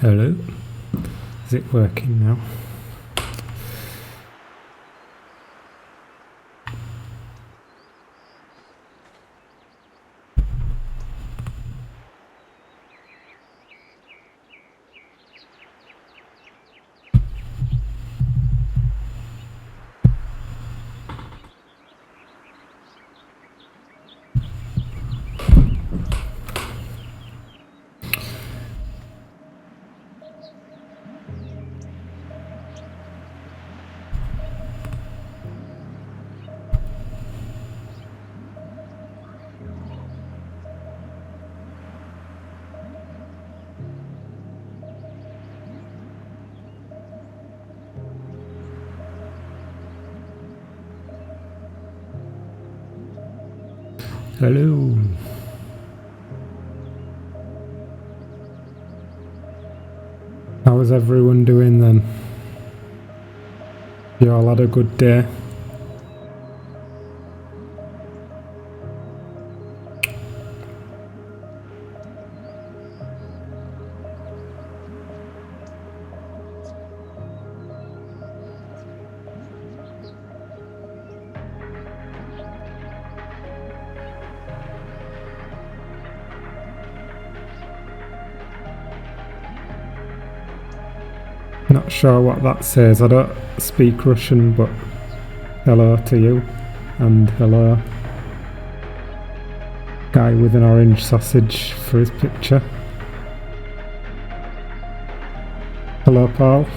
Hello? Is it working now? Hello. How is everyone doing then? You all had a good day? Not sure what that says. I don't speak Russian, but hello to you. And hello, guy with an orange sausage for his picture. Hello, Paul.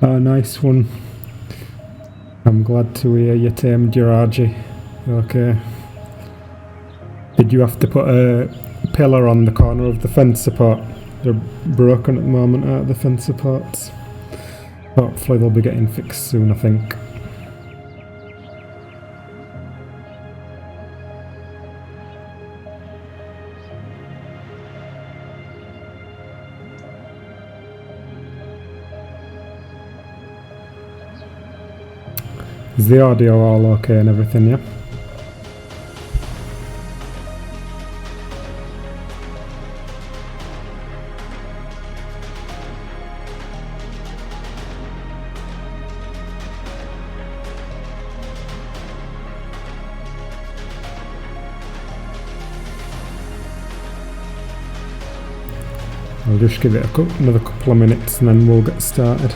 Oh, nice one. I'm glad to hear you tamed your RG. Okay. Did you have to put a pillar on the corner of the fence support? They're broken at the moment, aren't the fence supports? Hopefully they'll be getting fixed soon, I think. Is the audio all okay and everything, yeah? I'll just give it another couple of minutes and then we'll get started.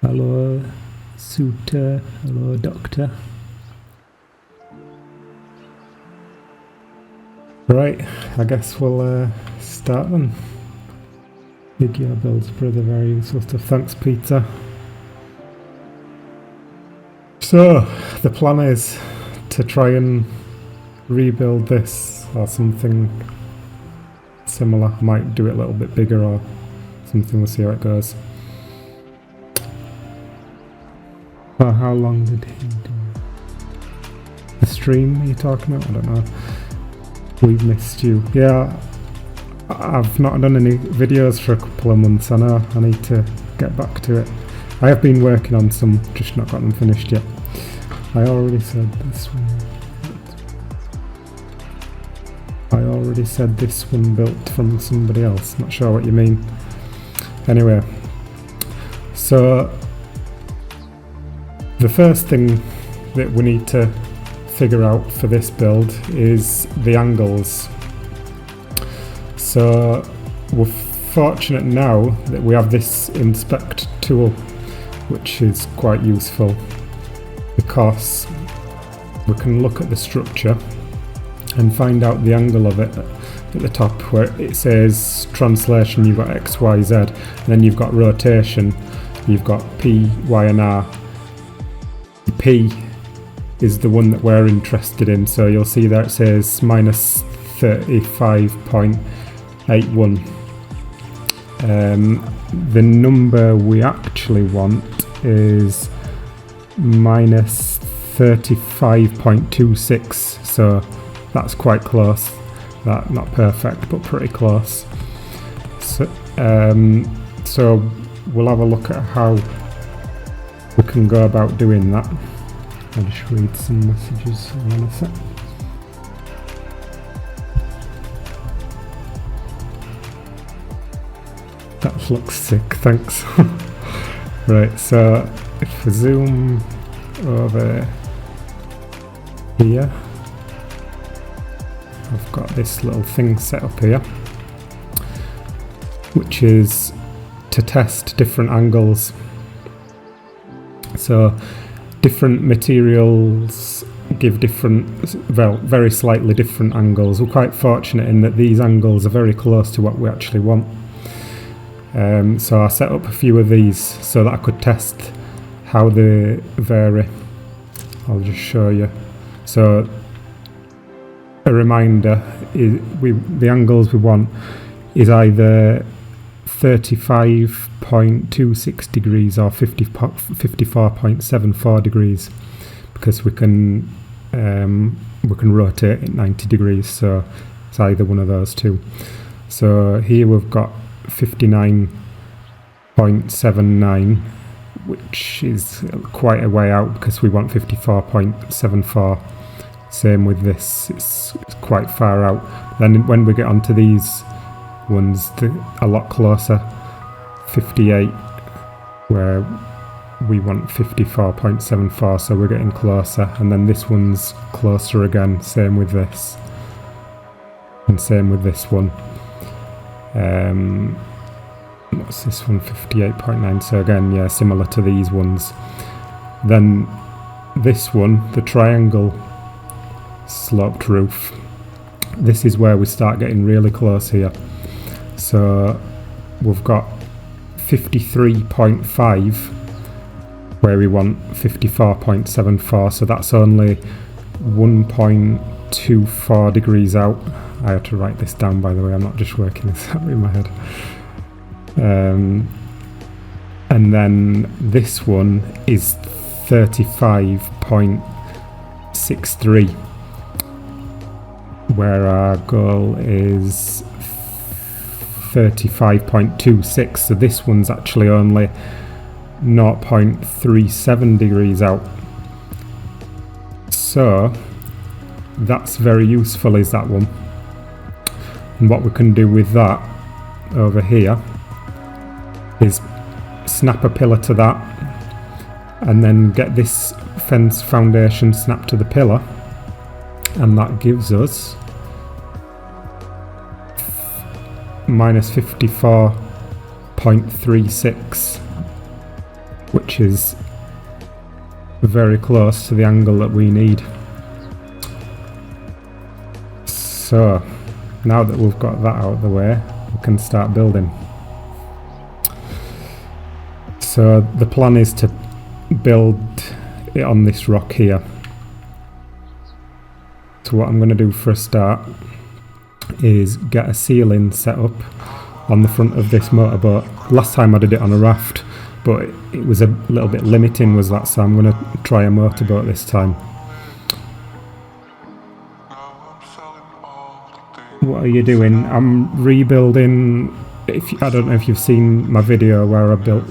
Hello, Suter. Hello, Doctor. Right, I guess we'll start then. Figure builds brother, very useful stuff. Thanks, Peter. So, the plan is to try and rebuild this or something similar. I might do it a little bit bigger or something, we'll see how it goes. Oh, how long did he do? The stream are you talking about? I don't know. We've missed you. Yeah, I've not done any videos for a couple of months. I know I need to get back to it. I have been working on some, just not got them finished yet. I already said this one built from somebody else. Not sure what you mean. Anyway, so the first thing that we need to figure out for this build is the angles. So we've fortunate now that we have this inspect tool, which is quite useful because we can look at the structure and find out the angle of it at the top where it says translation. You've got X, Y, Z, and then you've got rotation, you've got P, Y and R. P is the one that we're interested in, so you'll see there it says minus 35.81. The number we actually want is minus 35.26, so that's quite close. That not perfect, but pretty close. So we'll have a look at how we can go about doing that. I'll just read some messages. Hang on a sec. That looks sick, thanks. Right, so if we zoom over here, I've got this little thing set up here, which is to test different angles. So different materials give different, well, very slightly different angles. We're quite fortunate in that these angles are very close to what we actually want. So I set up a few of these so that I could test how they vary. I'll just show you. So a reminder, the angles we want is either 35.26 degrees or 54.74 degrees, because we can rotate it 90 degrees, so it's either one of those two. So here we've got 59.79, which is quite a way out because we want 54.74. Same with this, it's quite far out. Then when we get onto these ones, a lot closer, 58, where we want 54.74, so we're getting closer. And then this one's closer again, same with this, and same with this one. What's this one? 58.9. So again, yeah, similar to these ones. Then this one, the triangle sloped roof, this is where we start getting really close here. So we've got 53.5 where we want 54.74, so that's only 1.24 degrees out. I had to write this down, by the way, I'm not just working this out in my head. And then this one is 35.63, where our goal is 35.26, so this one's actually only 0.37 degrees out. So that's very useful, is that one. And what we can do with that over here is snap a pillar to that and then get this fence foundation snapped to the pillar, and that gives us minus 54.36, which is very close to the angle that we need. So now that we've got that out of the way, we can start building. So the plan is to build it on this rock here. So what I'm going to do for a start is get a ceiling set up on the front of this motorboat. Last time I did it on a raft, but it was a little bit limiting, was that, so I'm going to try a motorboat this time. What are you doing? I'm rebuilding. I don't know if you've seen my video where I built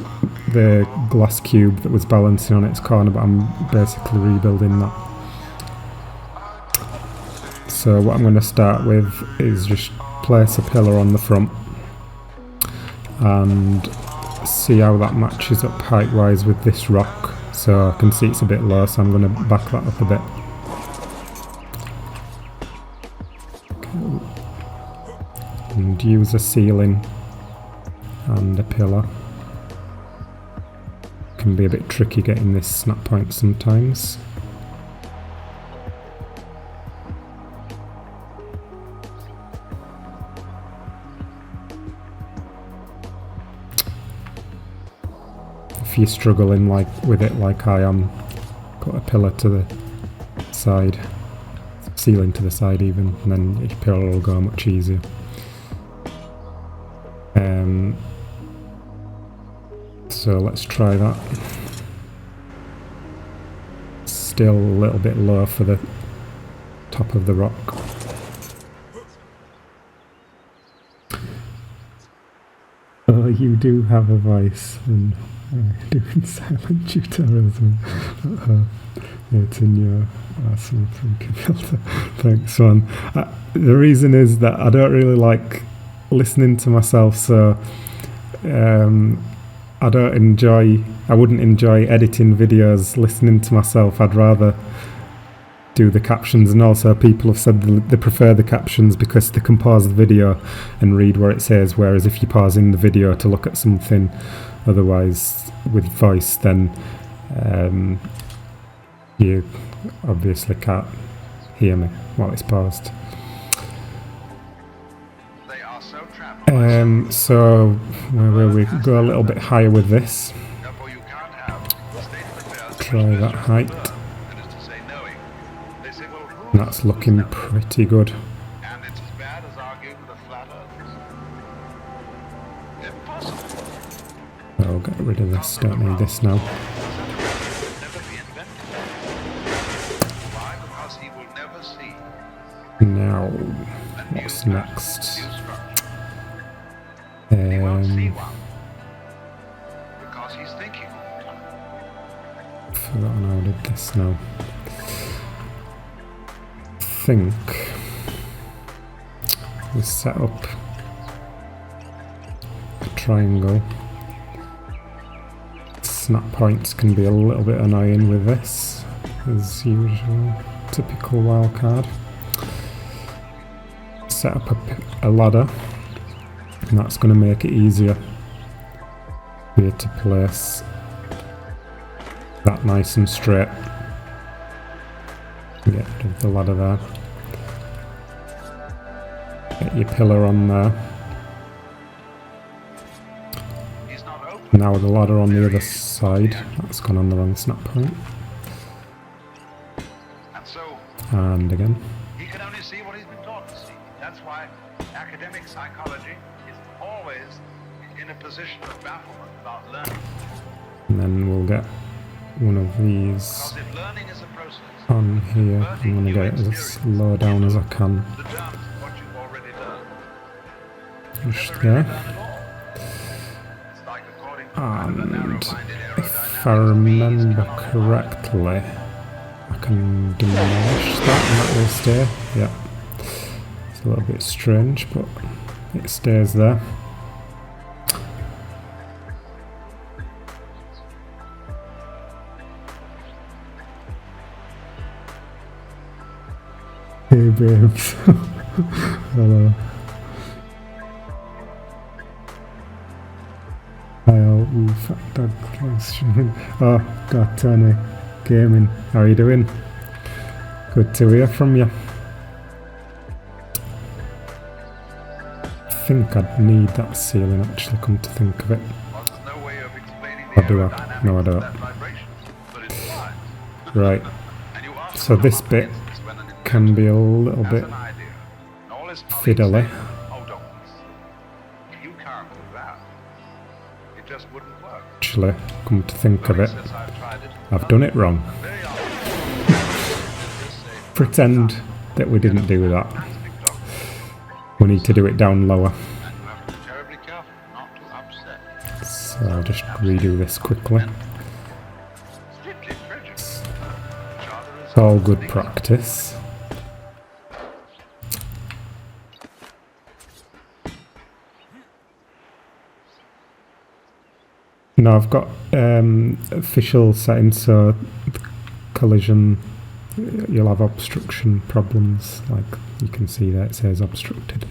the glass cube that was balancing on its corner, but I'm basically rebuilding that. So what I'm going to start with is just place a pillar on the front and see how that matches up height wise with this rock. So I can see it's a bit low, so I'm going to back that up a bit. And use a ceiling and a pillar. Can be a bit tricky getting this snap point sometimes. If you're struggling with it like I am, put a pillar to the side, ceiling to the side even, and then your pillar will go much easier. So let's try that. Still a little bit low for the top of the rock. Oh, you do have a voice, and doing silent tutorials. It's in your awesome filter. Thanks, man. The reason is that I don't really like listening to myself, so I wouldn't enjoy editing videos listening to myself. I'd rather do the captions, and also people have said they prefer the captions because they can pause the video and read what it says, whereas if you pause in the video to look at something otherwise with voice, then you obviously can't hear me while it's paused. So where will we go? A little bit higher with this. Try that height. That's looking pretty good. I'll get rid of this, don't need this now. Now, what's next? Forgotten how I did this now. I think we set up a triangle. Snap points can be a little bit annoying with this, as usual. Typical wildcard. Set up a ladder, and that's going to make it easier for you to place that nice and straight. Get rid of the ladder there. Get your pillar on there. Now the ladder on the other side. That's gone on the wrong snap point. And again. He can only see what he's been taught to see. That's why academic psychology is always in a position of bafflement about learning. And then we'll get one of these on here. I'm going to get it as low down as I can. Just there. And if I remember correctly, I can demolish that and that will stay. Yeah. It's a little bit strange, but it stays there. Hey babes. Hello. Oh, God, Tony Gaming, how are you doing? Good to hear from you. I think I'd need that ceiling actually, come to think of it. Or do I? No, I don't. Right, so this bit can be a little bit fiddly. Actually, come to think of it, I've done it wrong. Pretend that we didn't do that. We need to do it down lower. So I'll just redo this quickly. It's all good practice. No, I've got official settings, so collision, you'll have obstruction problems, like you can see there it says obstructed.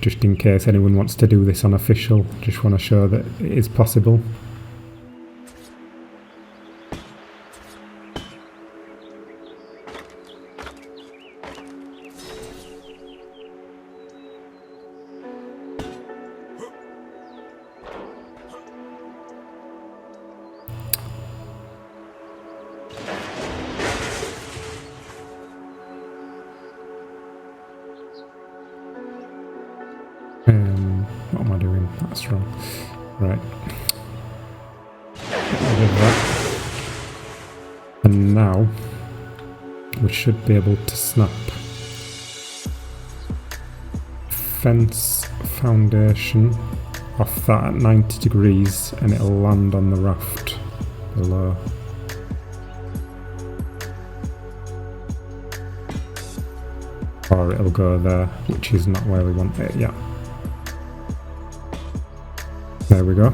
just in case anyone wants to do this unofficial. Just want to show that it is possible. What am I doing? That's wrong. Right. Get rid of that. And now we should be able to snap fence foundation off that at 90 degrees and it'll land on the raft below. Or it'll go there, which is not where we want it yet. There we go.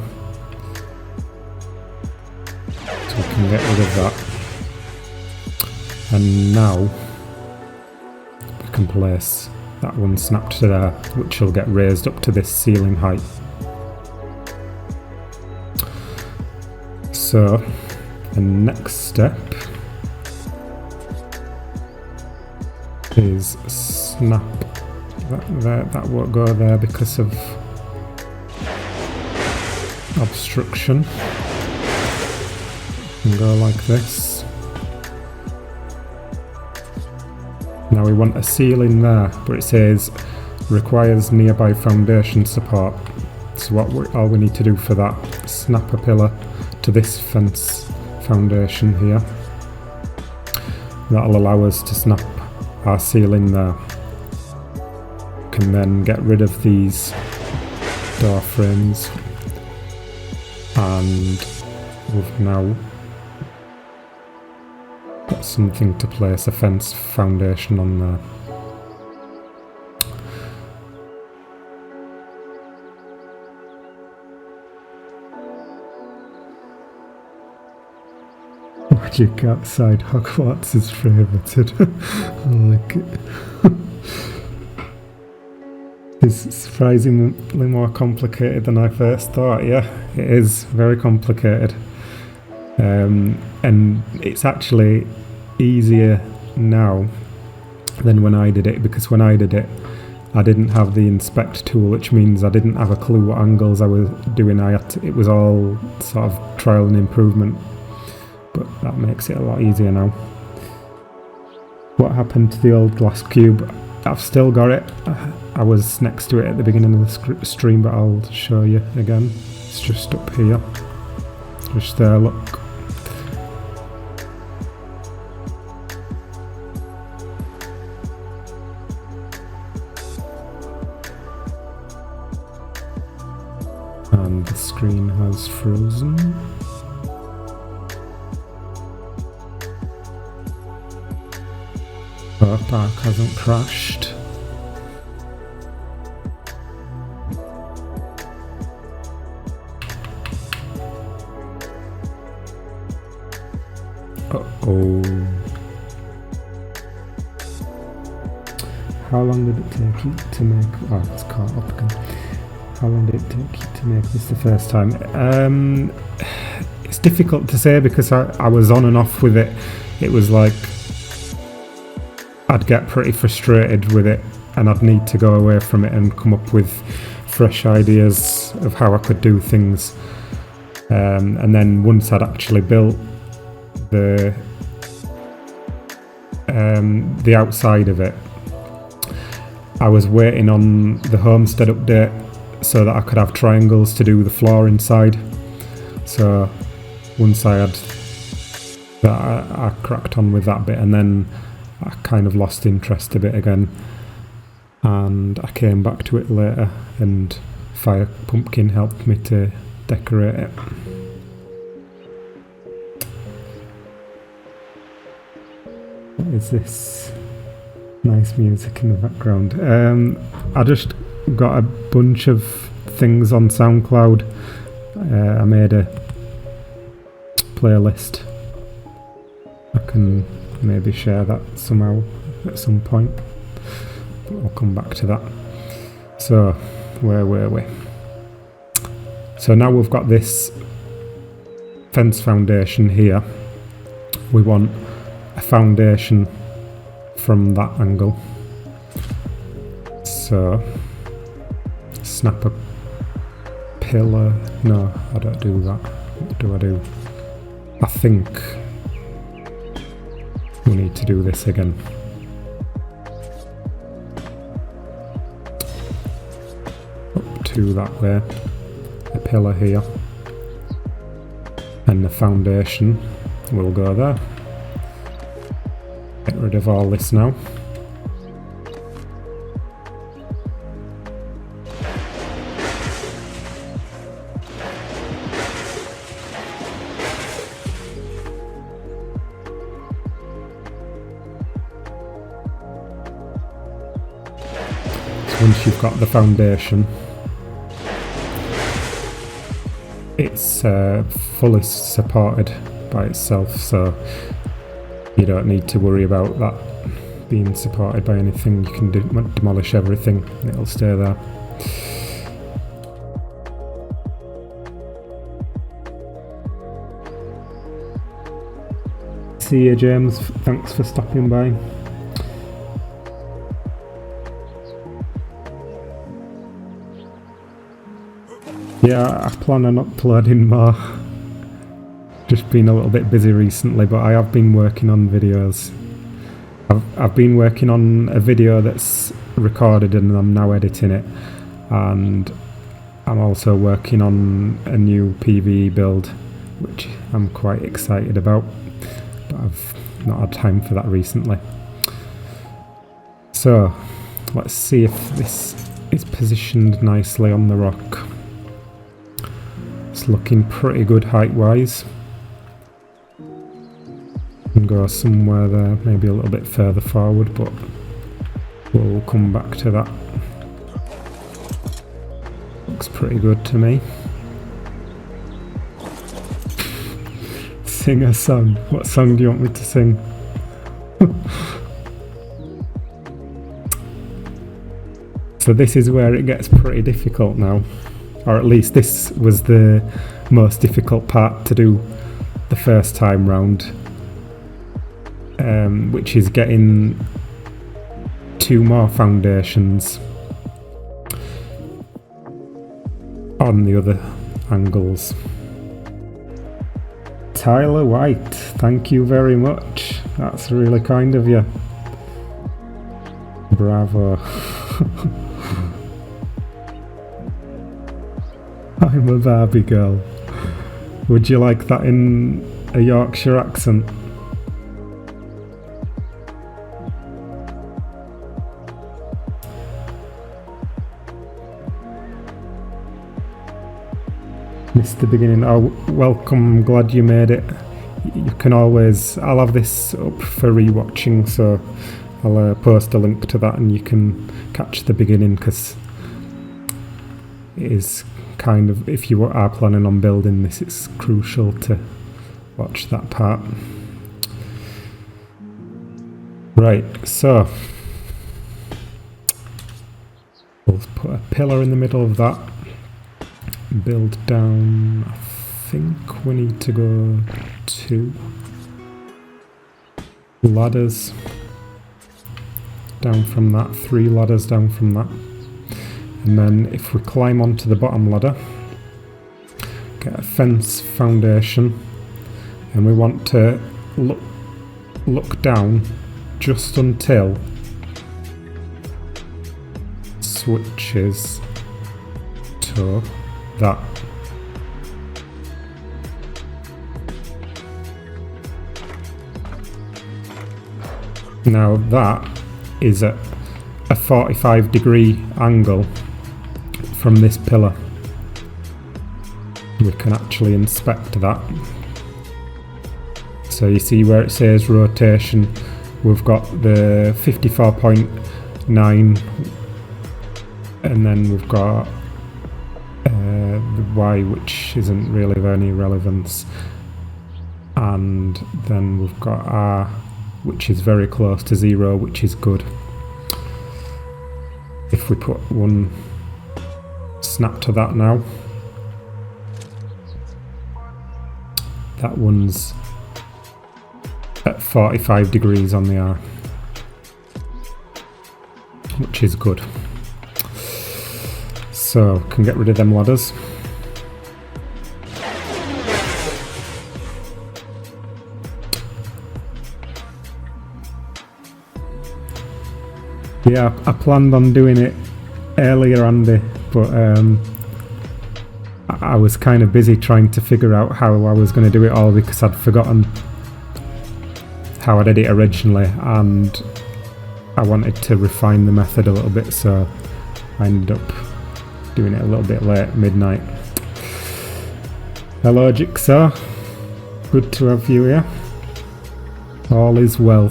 So we can get rid of that. And now we can place that one snapped to there, which will get raised up to this ceiling height. So the next step is snap that there. That won't go there because of obstruction. And go like this. Now we want a ceiling there, but it says requires nearby foundation support. So all we need to do for that, snap a pillar to this fence foundation here. That'll allow us to snap our ceiling there. Can then get rid of these door frames, and we've now got something to place a fence foundation on there. Magic outside Hogwarts is favorited. I like it. It's surprisingly more complicated than I first thought. Yeah, it is very complicated. And it's actually easier now than when I did it, because when I did it, I didn't have the inspect tool, which means I didn't have a clue what angles I was doing. It was all sort of trial and improvement. But that makes it a lot easier now. What happened to the old glass cube? I've still got it. I was next to it at the beginning of the stream, but I'll show you again. It's just up here. Just there, look. And the screen has frozen. Hope Arc hasn't crashed. Uh-oh. How long did it take you to make... Oh, it's caught up again. How long did it take you to make this the first time? It's difficult to say because I was on and off with it. It was like I'd get pretty frustrated with it and I'd need to go away from it and come up with fresh ideas of how I could do things. And then once I'd actually built the outside of it, I was waiting on the Homestead update so that I could have triangles to do the floor inside. So once I had that, I cracked on with that bit, and then I kind of lost interest a bit again, and I came back to it later, and Fire Pumpkin helped me to decorate it. What is this? Nice music in the background. I just got a bunch of things on SoundCloud. I made a playlist. I can maybe share that somehow at some point, but I'll come back to that. So, where were we? So now we've got this fence foundation here. We want a foundation from that angle. So, snap a pillar. No, I don't do that. What do I do? I think we need to do this again. Up to that way. A pillar here. And the foundation will go there. Get rid of all this now. Once you've got the foundation, it's fully supported by itself, so you don't need to worry about that being supported by anything. You can demolish everything, it'll stay there. See you, James, thanks for stopping by. Yeah, I plan on uploading more. Just been a little bit busy recently, but I have been working on videos. I've been working on a video that's recorded and I'm now editing it, and I'm also working on a new PvE build, which I'm quite excited about, but I've not had time for that recently. So, let's see if this is positioned nicely on the rock. It's looking pretty good height-wise. And go somewhere there, maybe a little bit further forward, but we'll come back to that. Looks pretty good to me. Sing a song. What song do you want me to sing? So this is where it gets pretty difficult now. Or at least this was the most difficult part to do the first time round, which is getting 2 more foundations on the other angles. Tyler White, thank you very much. That's really kind of you. Bravo. I'm a Barbie girl. Would you like that in a Yorkshire accent? Missed the beginning. Oh, welcome. I'm glad you made it. You can always... I'll have this up for rewatching, so I'll post a link to that and you can catch the beginning, because it is kind of, if you are planning on building this, it's crucial to watch that part. Right, so we'll put a pillar in the middle of that. Build down, I think we need to go 2 ladders down from that, 3 ladders down from that. And then if we climb onto the bottom ladder, get a fence foundation, and we want to look down just until it switches to that. Now that is at a 45-degree angle from this pillar. We can actually inspect that. So you see where it says rotation, we've got the 54.9, and then we've got the Y, which isn't really of any relevance, and then we've got R, which is very close to 0, which is good. If we put 1 snap to that now. That one's at 45 degrees on the R, which is good. So, can get rid of them ladders. Yeah, I planned on doing it earlier, Andy, but I was kind of busy trying to figure out how I was going to do it all because I'd forgotten how I did it originally, and I wanted to refine the method a little bit, so I ended up doing it a little bit late, midnight. Hello Jigsaw, good to have you here. All is well.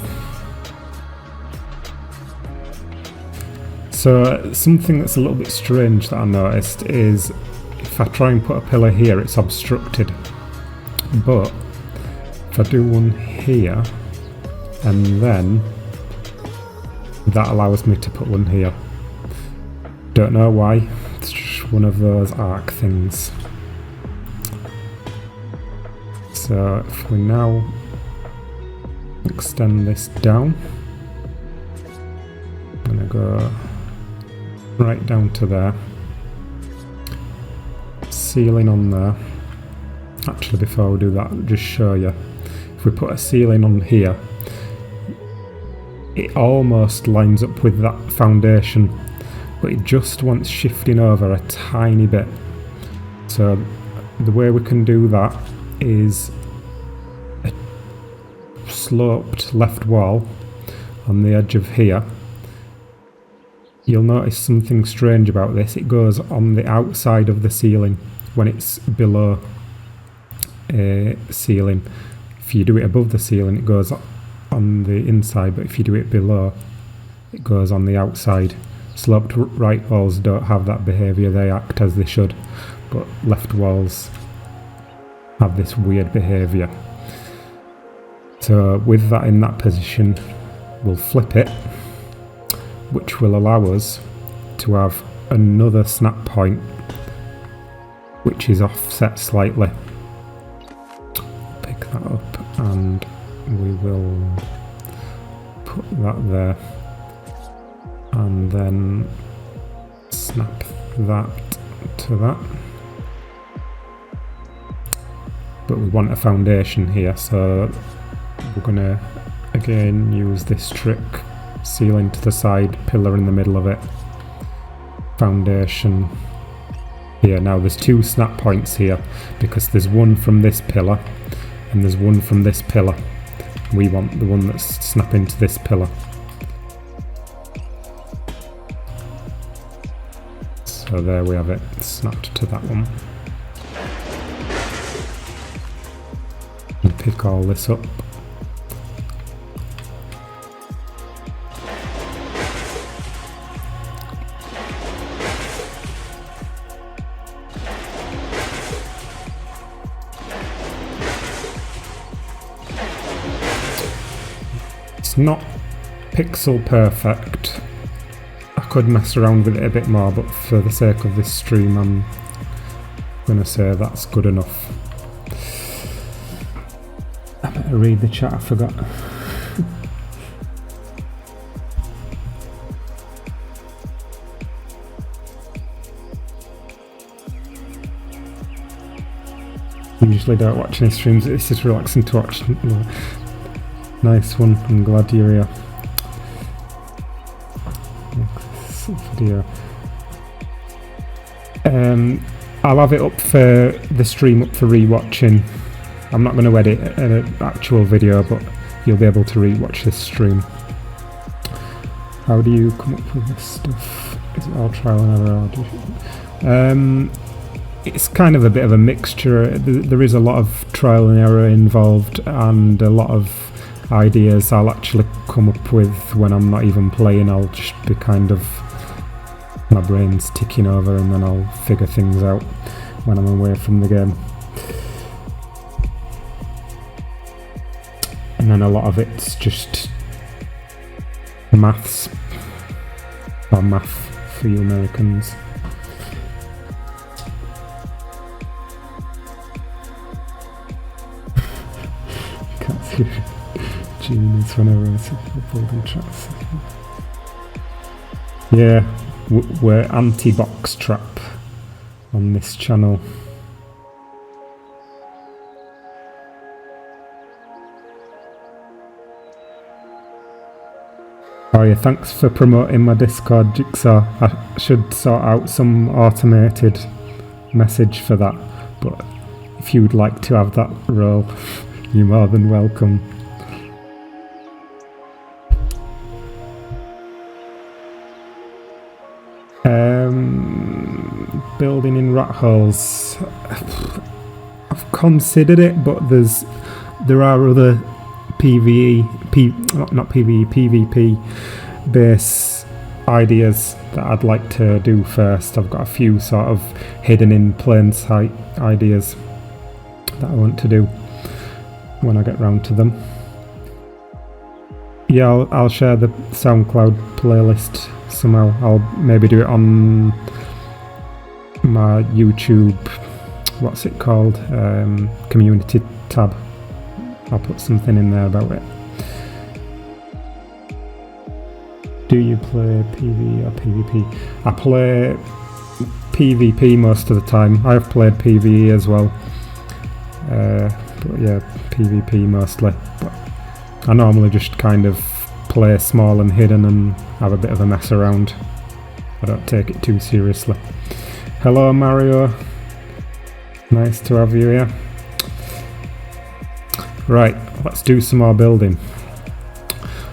So something that's a little bit strange that I noticed is if I try and put a pillar here, it's obstructed, but if I do one here and then that allows me to put one here. Don't know why, it's just one of those arc things. So if we now extend this down, I'm going to go right down to there, ceiling on there. Actually, before we do that, I'll just show you. If we put a ceiling on here, it almost lines up with that foundation, but it just wants shifting over a tiny bit. So the way we can do that is a sloped left wall on the edge of here. You'll notice something strange about this. It goes on the outside of the ceiling when it's below a ceiling. If you do it above the ceiling, it goes on the inside, but if you do it below, it goes on the outside. Sloped right walls don't have that behaviour, they act as they should, but left walls have this weird behaviour. So with that in that position, we'll flip it, which will allow us to have another snap point which is offset slightly. Pick that up and we will put that there and then snap that to that. But we want a foundation here, so we're going to again use this trick. Ceiling to the side, pillar in the middle of it, foundation here. Now there's two snap points here because there's one from this pillar and there's one from this pillar. We want the one that's snapping to this pillar. So there we have it, snapped to that one. And pick all this up. It's not pixel perfect. I could mess around with it a bit more, but for the sake of this stream I'm gonna say that's good enough. I better read the chat, I forgot. I usually don't watch any streams, it's just relaxing to watch. Nice one, I'm glad you're here. Next video. I'll have it up for the stream, up for rewatching. I'm not going to edit an actual video, but you'll be able to rewatch this stream. How do you come up with this stuff? Is it all trial and error? It's kind of a bit of a mixture. There is a lot of trial and error involved, and a lot of ideas I'll actually come up with when I'm not even playing. I'll just be kind of, my brain's ticking over, and then I'll figure things out when I'm away from the game. And then a lot of it's just maths, or math for you Americans. Genius whenever I see people building traps. Yeah, we're anti-box trap on this channel. Oh yeah, thanks for promoting my Discord, Jigsaw. I should sort out some automated message for that, but if you'd like to have that role, you're more than welcome. Building in rat holes. I've considered it, but there are other PvP base ideas that I'd like to do first. I've got a few sort of hidden in plain sight ideas that I want to do when I get round to them. Yeah, I'll share the SoundCloud playlist somehow. I'll maybe do it on my YouTube, what's it called, community tab. I'll put something in there about it. Do you play PvE or PvP? I play PvP most of the time. I've played PvE as well, but yeah, PvP mostly. But I normally just kind of play small and hidden and have a bit of a mess around. I don't take it too seriously. Hello Mario, nice to have you here. Right, let's do some more building.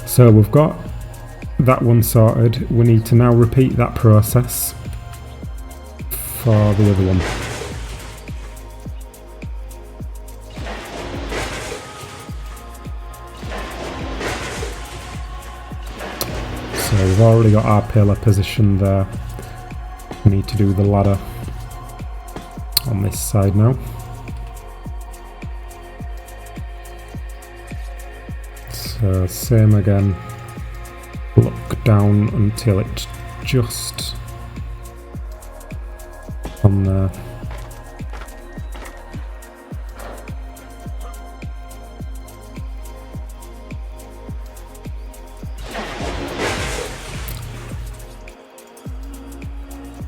So we've got that one sorted. We need to now repeat that process for the other one. So we've already got our pillar positioned there. We need to do the ladder on this side now. So same again, look down until it's just on there.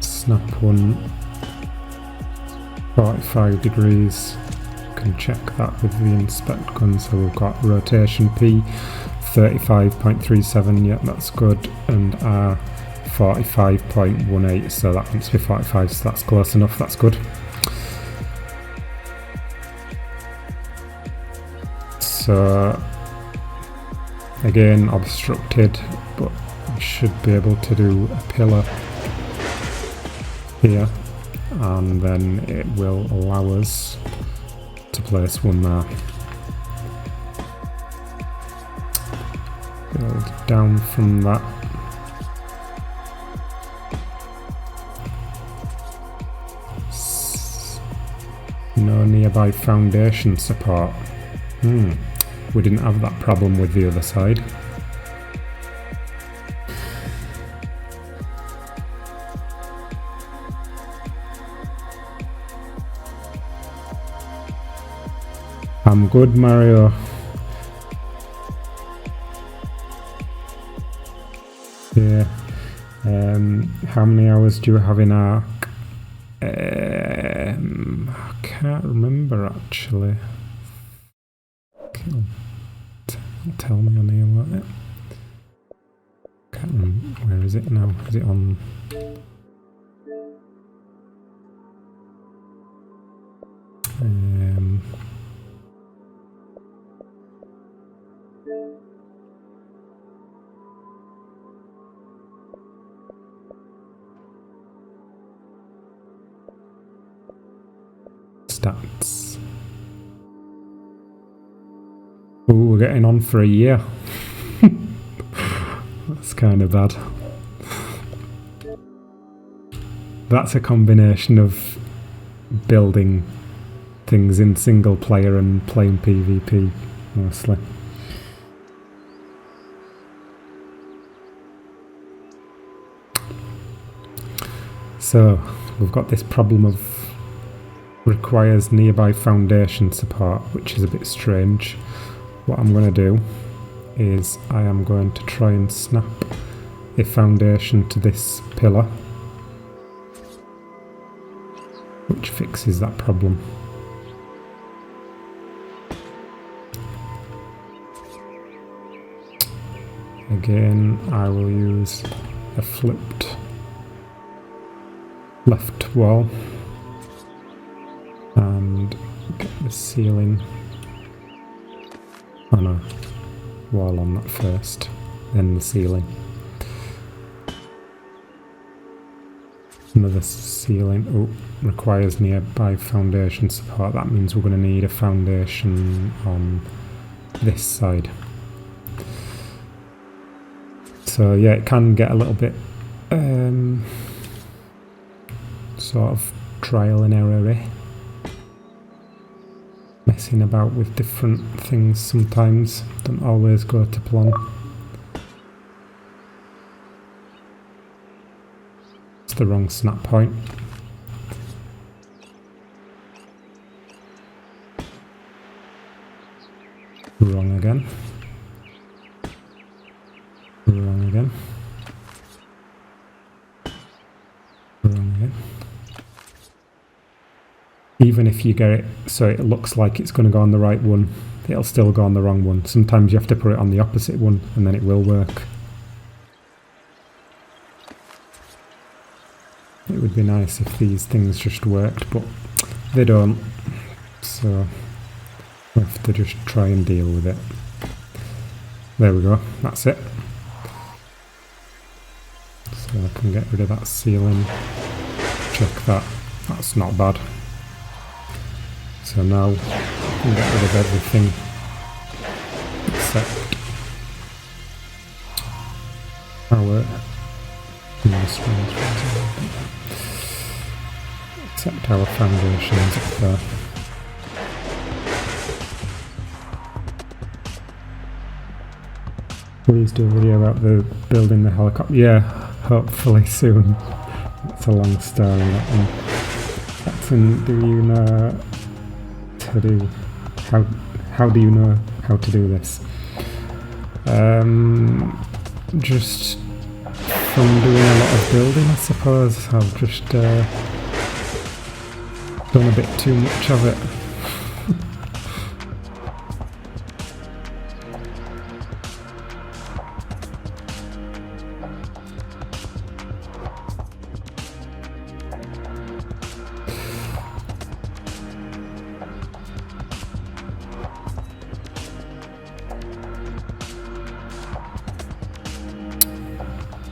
Snap one 45 degrees. Can check that with the inspect gun. So we've got rotation P 35.37, yeah, that's good, and R 45.18, so that must be 45, so that's close enough, that's good. So again, obstructed, but we should be able to do a pillar here, and then it will allow us to place one there. Build down from that. No nearby foundation support. We didn't have that problem with the other side. I'm good, Mario. Yeah. How many hours do you have in Arc? I can't remember actually. Tell me on here, won't it? Can't remember. Where is it now? Is it on? Stats. Oh, we're getting on for a year. That's kind of bad. That's a combination of building things in single player and playing PvP mostly. So we've got this problem of requires nearby foundation support, which is a bit strange. what I'm going to do is I am going to try and snap a foundation to this pillar, which fixes that problem. Again, I will use a flipped left wall and get the ceiling. Oh no, wall on that first, then the ceiling. Another ceiling. Oh, requires nearby foundation support. That means we're going to need a foundation on this side. So yeah, it can get a little bit sort of trial and error-y. Messing about with different things sometimes don't always go to plan. It's the wrong snap point. Wrong again. Wrong again. Wrong again. Even if you get it so it looks like it's going to go on the right one, it'll still go on the wrong one. Sometimes you have to put it on the opposite one and then it will work. It would be nice if these things just worked, but they don't. So we have to just try and deal with it. There we go, that's it. So I can get rid of that ceiling. Check that, that's not bad. So now I can get rid of everything except our except our foundations up there. Please do a video about the building the helicopter. Yeah, hopefully soon. It's a long story, that one. Captain, do you know to do how do you know how to do this? Just from doing a lot of building, I suppose. I've just done a bit too much of it.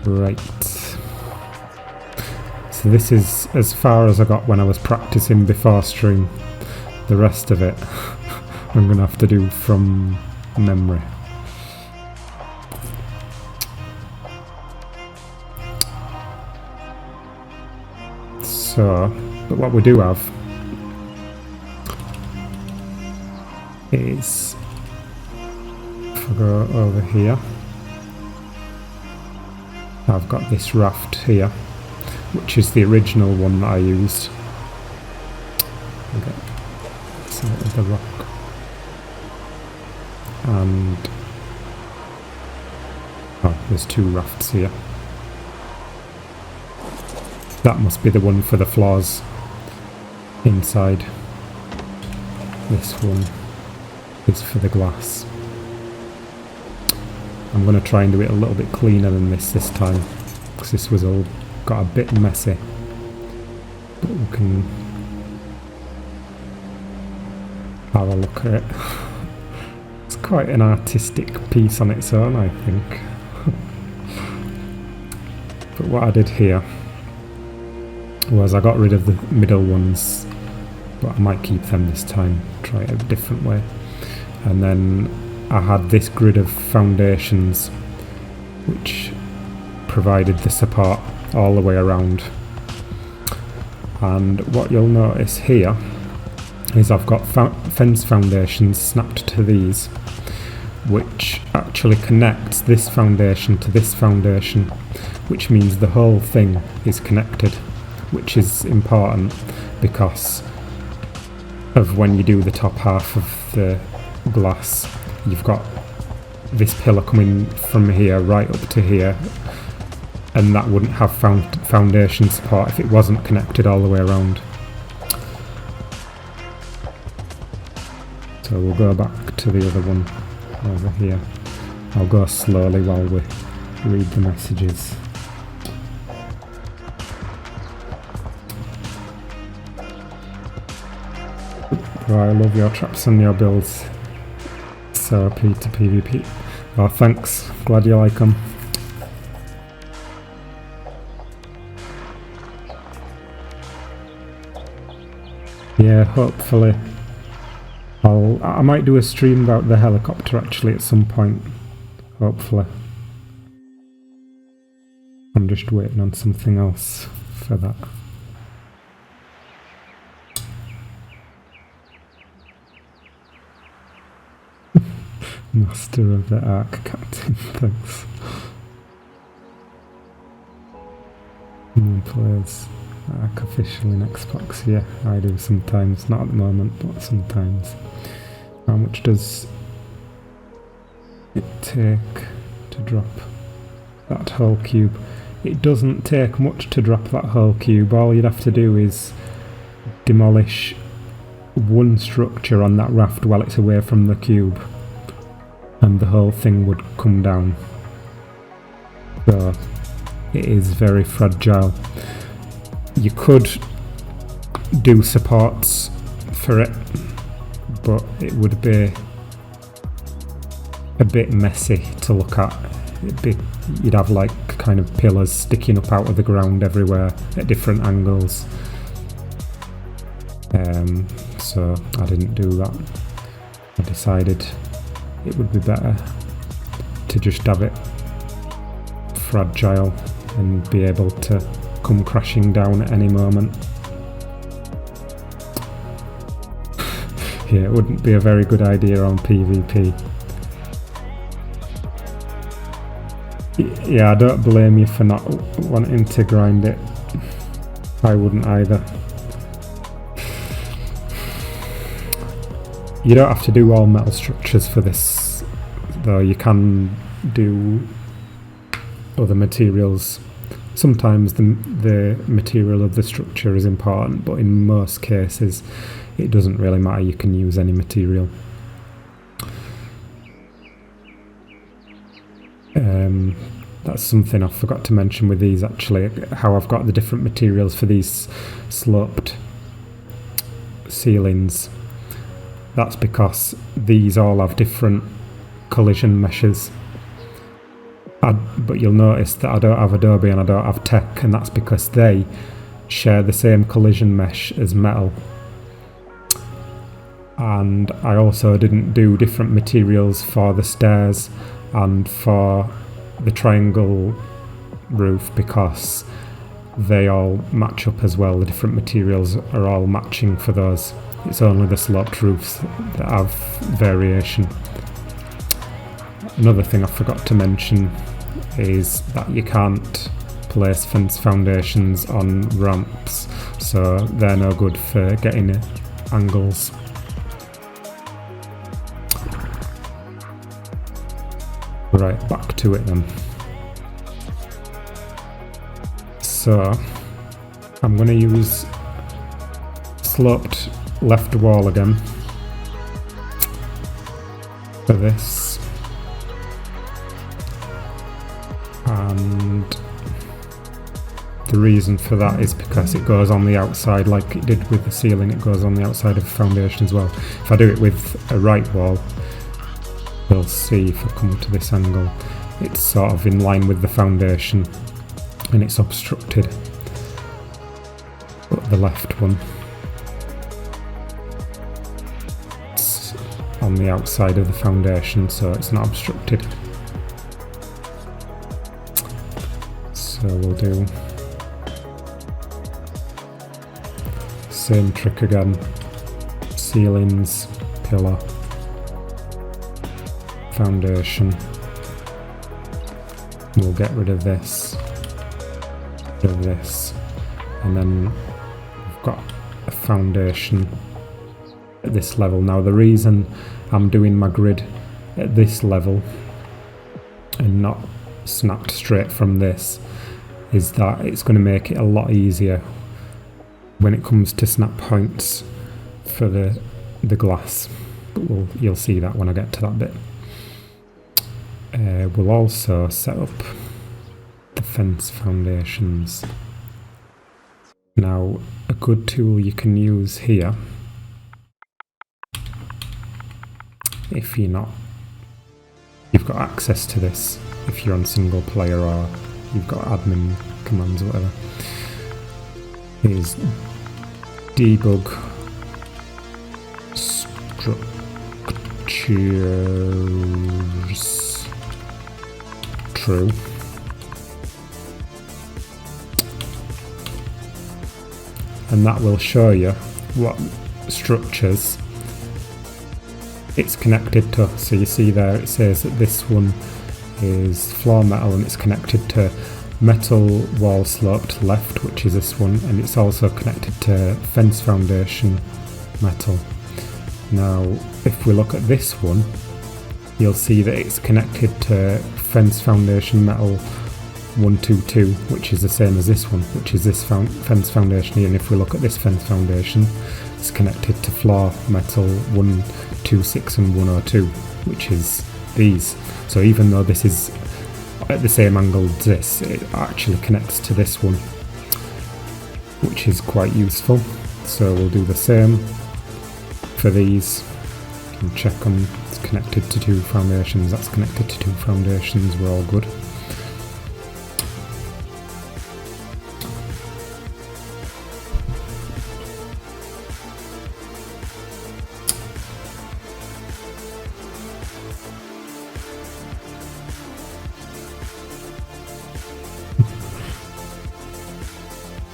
Right, so this is as far as I got when I was practicing before stream. The rest of it I'm going to have to do from memory. So, but what we do have is, if I go over here, I've got this raft here, which is the original one that I used. Okay, so there's the rock. And oh, there's two rafts here. That must be the one for the floors inside. This one is for the glass. I'm going to try and do it a little bit cleaner than this time, because this was all got a bit messy. But we can have a look at it. It's quite an artistic piece on its own, I think. But what I did here was I got rid of the middle ones, but I might keep them this time, try it a different way. And then I had this grid of foundations which provided the support all the way around. And what you'll notice here is I've got fence foundations snapped to these, which actually connects this foundation to this foundation, which means the whole thing is connected, which is important because of when you do the top half of the glass, you've got this pillar coming from here right up to here, and that wouldn't have foundation support if it wasn't connected all the way around. So we'll go back to the other one over here. I'll go slowly while we read the messages. Oh, I love your traps and your builds. So P to PvP. Oh, thanks. Glad you like them. Yeah, hopefully. I might do a stream about the helicopter actually at some point. Hopefully. I'm just waiting on something else for that. Master of the Ark Captain, thanks. Players Ark official in Xbox, yeah, I do sometimes, not at the moment, but sometimes. How much does it take to drop that whole cube? It doesn't take much to drop that whole cube. All you'd have to do is demolish one structure on that raft while it's away from the cube, and the whole thing would come down. So it is very fragile. You could do supports for it, but it would be a bit messy to look at. You'd have like kind of pillars sticking up out of the ground everywhere at different angles. So I didn't do that. I decided it would be better to just have it fragile and be able to come crashing down at any moment. Yeah, it wouldn't be a very good idea on PvP. Yeah, I don't blame you for not wanting to grind it. I wouldn't either. You don't have to do all metal structures for this, though. You can do other materials. Sometimes the material of the structure is important, but in most cases it doesn't really matter. You can use any material. That's something I forgot to mention with these actually, how I've got the different materials for these sloped ceilings. That's because these all have different collision meshes. But you'll notice that I don't have Adobe and I don't have Tech, and that's because they share the same collision mesh as metal. And I also didn't do different materials for the stairs and for the triangle roof because they all match up as well. The different materials are all matching for those. It's only the sloped roofs that have variation. Another thing I forgot to mention is that you can't place fence foundations on ramps, so they're no good for getting angles. Right, back to it then. So I'm going to use sloped left wall again for this, and the reason for that is because it goes on the outside like it did with the ceiling. It goes on the outside of the foundation as well. If I do it with a right wall, you'll see if I come to this angle, it's sort of in line with the foundation and it's obstructed. But the left one, it's on the outside of the foundation, so it's not obstructed. So we'll do same trick again. Ceilings, pillar, foundation. We'll get rid of this, and then we've got a foundation at this level. Now the reason I'm doing my grid at this level and not snapped straight from this is that it's going to make it a lot easier when it comes to snap points for the glass. But you'll see that when I get to that bit. We'll also set up the fence foundations. Now, a good tool you can use here, if you've got access to this, if you're on single player or you've got admin commands or whatever, is debug structures true. And that will show you what structures it's connected to. So you see there it says that this one is floor metal and it's connected to metal wall sloped left, which is this one, and it's also connected to fence foundation metal. Now if we look at this one, you'll see that it's connected to fence foundation metal 122, which is the same as this one, which is this fence foundation here. And if we look at this fence foundation, it's connected to floor metal 126 and 102, which is these. So even though this is at the same angle as this, it actually connects to this one, which is quite useful. So we'll do the same for these. You can check on it's connected to two foundations, that's connected to two foundations, we're all good.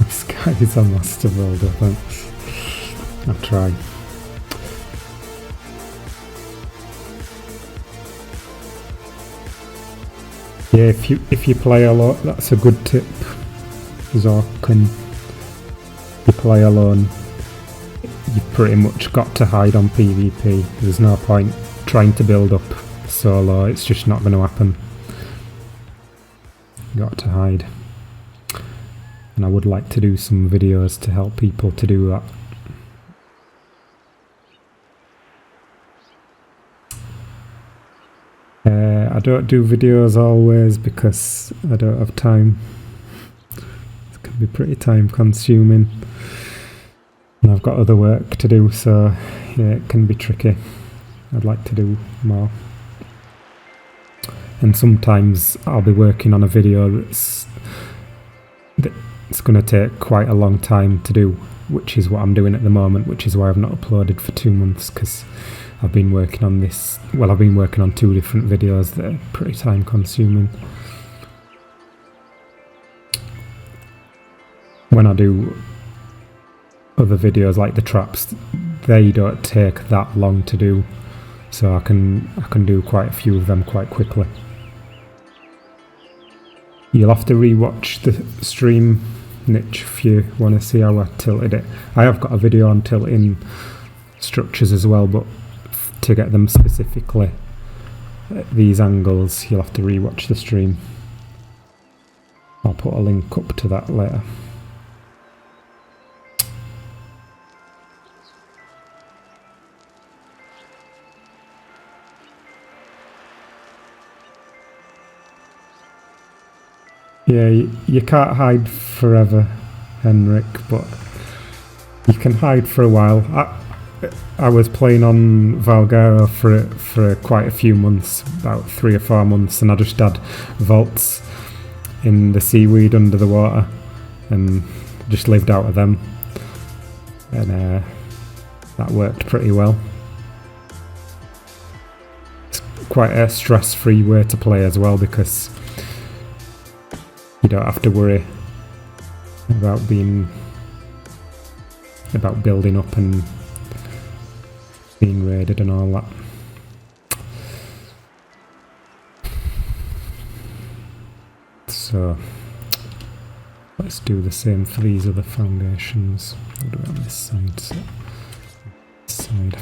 This guy is a master builder, thanks. I'll try. Yeah, if you play a lot, that's a good tip. If you play alone, you've pretty much got to hide on PvP. There's no point trying to build up solo, it's just not going to happen. You got to hide. And I would like to do some videos to help people to do that. I don't do videos always because I don't have time. It can be pretty time consuming and I've got other work to do, so yeah, it can be tricky. I'd like to do more. And sometimes I'll be working on a video that's going to take quite a long time to do, which is what I'm doing at the moment, which is why I've not uploaded for 2 months, because I've been working on this, well, I've been working on 2 different videos that are pretty time consuming. When I do other videos like the traps, they don't take that long to do, so I can do quite a few of them quite quickly. You'll have to rewatch the stream, Niche, if you want to see how I tilted it. I have got a video on tilting structures as well, but to get them specifically at these angles, you'll have to rewatch the stream. I'll put a link up to that later. Yeah, you can't hide forever, Henrik, but you can hide for a while. I was playing on Valgara for quite a few months, about 3 or 4 months, and I just had vaults in the seaweed under the water and just lived out of them, and that worked pretty well. It's quite a stress-free way to play as well, because you don't have to worry about building up and being raided and all that. So let's do the same for these other foundations. We'll do it on this side. So this side.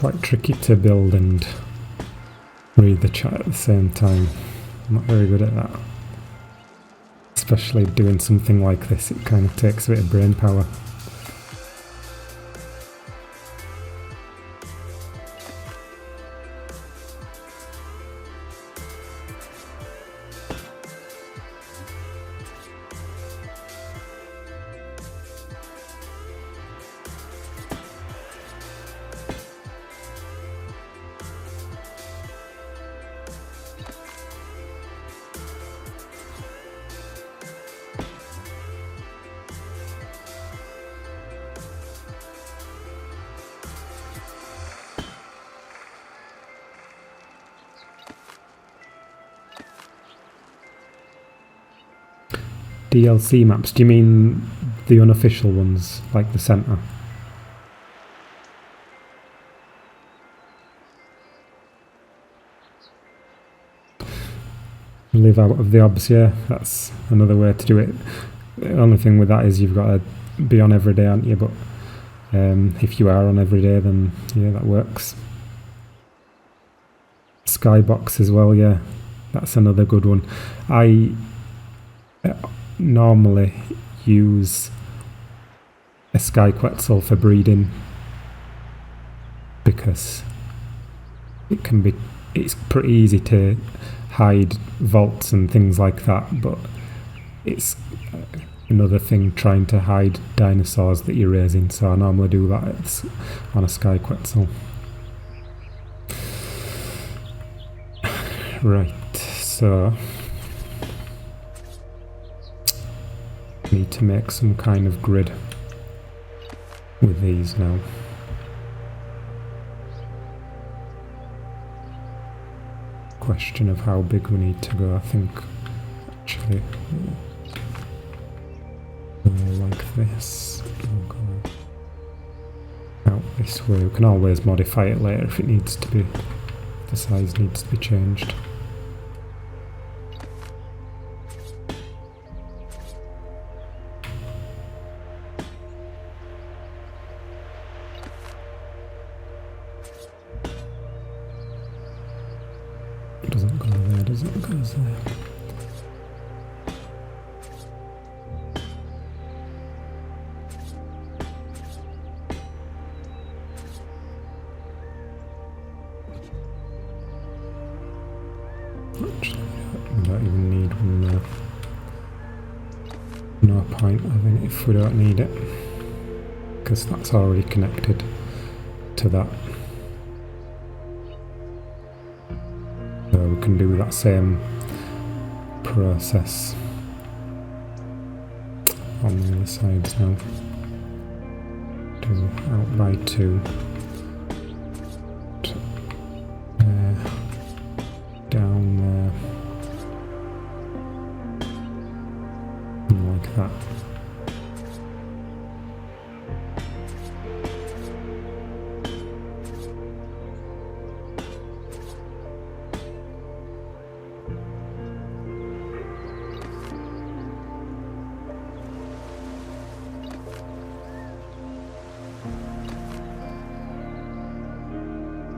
quite tricky to build and read the chat at the same time. I'm not very good at that. Especially doing something like this, it kind of takes a bit of brain power. DLC maps, do you mean the unofficial ones, like the centre? Live out of the obs, yeah, that's another way to do it. The only thing with that is you've got to be on every day, aren't you? But if you are on every day, then yeah, that works. Skybox as well, yeah, that's another good one. I normally use a sky quetzal for breeding because it's pretty easy to hide vaults and things like that, but it's another thing trying to hide dinosaurs that you're raising, so I normally do that on a sky quetzal. Right, so need to make some kind of grid with these now. Question of how big we need to go. I think actually like this. We'll go out this way. We can always modify it later if it needs to be. The size needs to be changed. Doesn't go there, does it? It goes there. Actually, we don't even need one there. No point having it if we don't need it, because that's already connected to that. So we can do that same process on the other sides now. Do out by 2. Down there. And like that.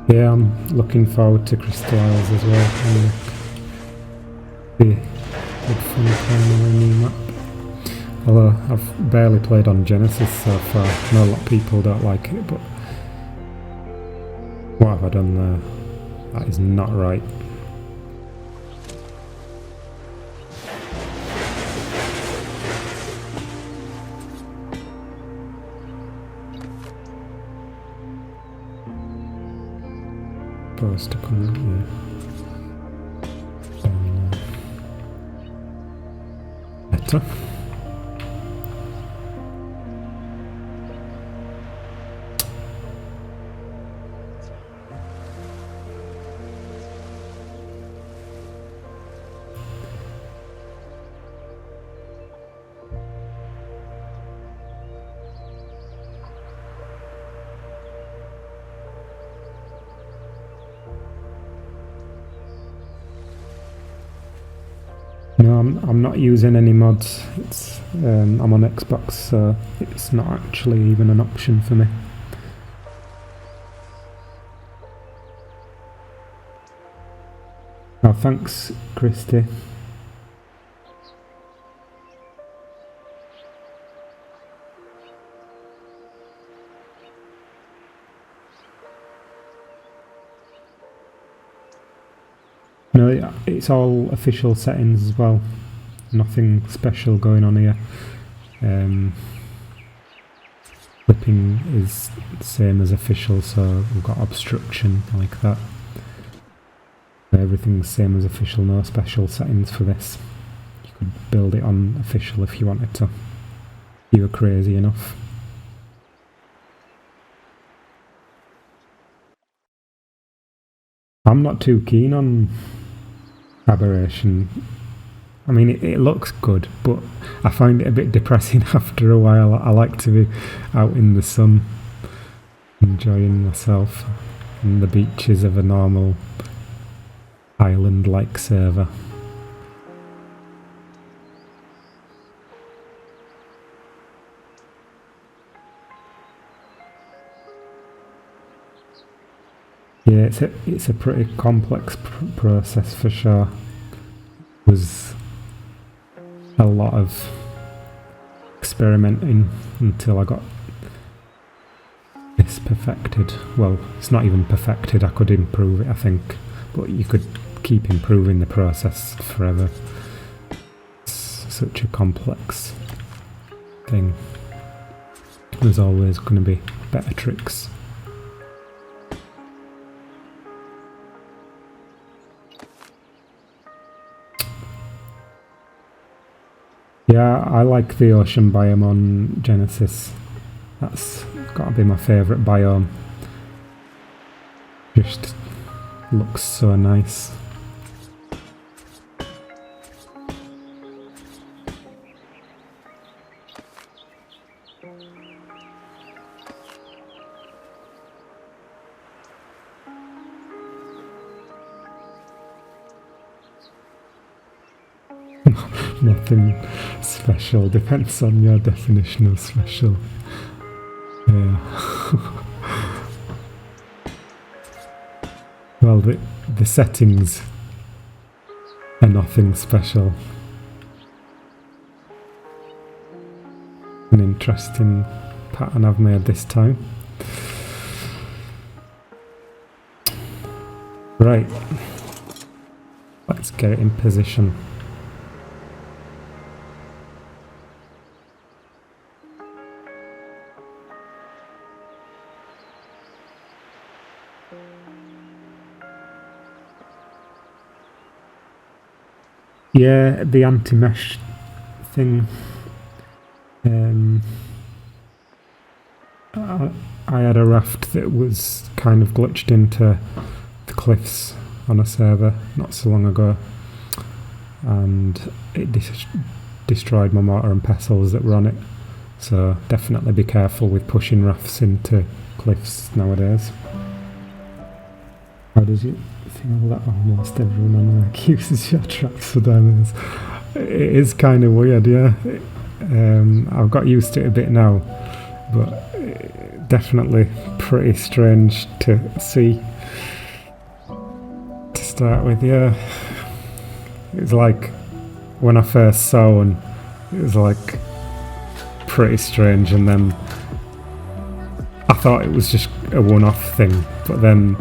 Yeah, I'm looking forward to Crystal Isles as well. Be good fun playing on a new map. Although I've barely played on Genesis so far. I know a lot of people don't like it, but what have I done there? That is not right. Supposed to come out here. Better. No, I'm not using any mods. It's I'm on Xbox, so it's not actually even an option for me. Oh, thanks, Christy. No, it's all official settings as well. Nothing special going on here. Clipping is the same as official, so we've got obstruction like that. Everything's the same as official, no special settings for this. You could build it on official if you wanted to. You were crazy enough. I'm not too keen on aberration. I mean, it looks good, but I find it a bit depressing after a while. I like to be out in the sun, enjoying myself on the beaches of a normal island-like server. Yeah, it's a pretty complex process for sure. It was a lot of experimenting until I got this perfected. Well, it's not even perfected, I could improve it, I think, but you could keep improving the process forever. It's such a complex thing. There's always going to be better tricks. Yeah, I like the ocean biome on Genesis. That's got to be my favourite biome. Just looks so nice. Nothing special, depends on your definition of special. Yeah. Well, the settings are nothing special. An interesting pattern I've made this time. Right, let's get it in position. Yeah, the anti-mesh thing. I had a raft that was kind of glitched into the cliffs on a server not so long ago, and it destroyed my mortar and pestles that were on it. So definitely be careful with pushing rafts into cliffs nowadays. How does it feel that almost everyone on Ark uses your traps for diamonds? It is kind of weird, yeah. I've got used to it a bit now, but definitely pretty strange to see. To start with, yeah. It was like when I first saw one, it was like pretty strange, and then I thought it was just a one-off thing, but then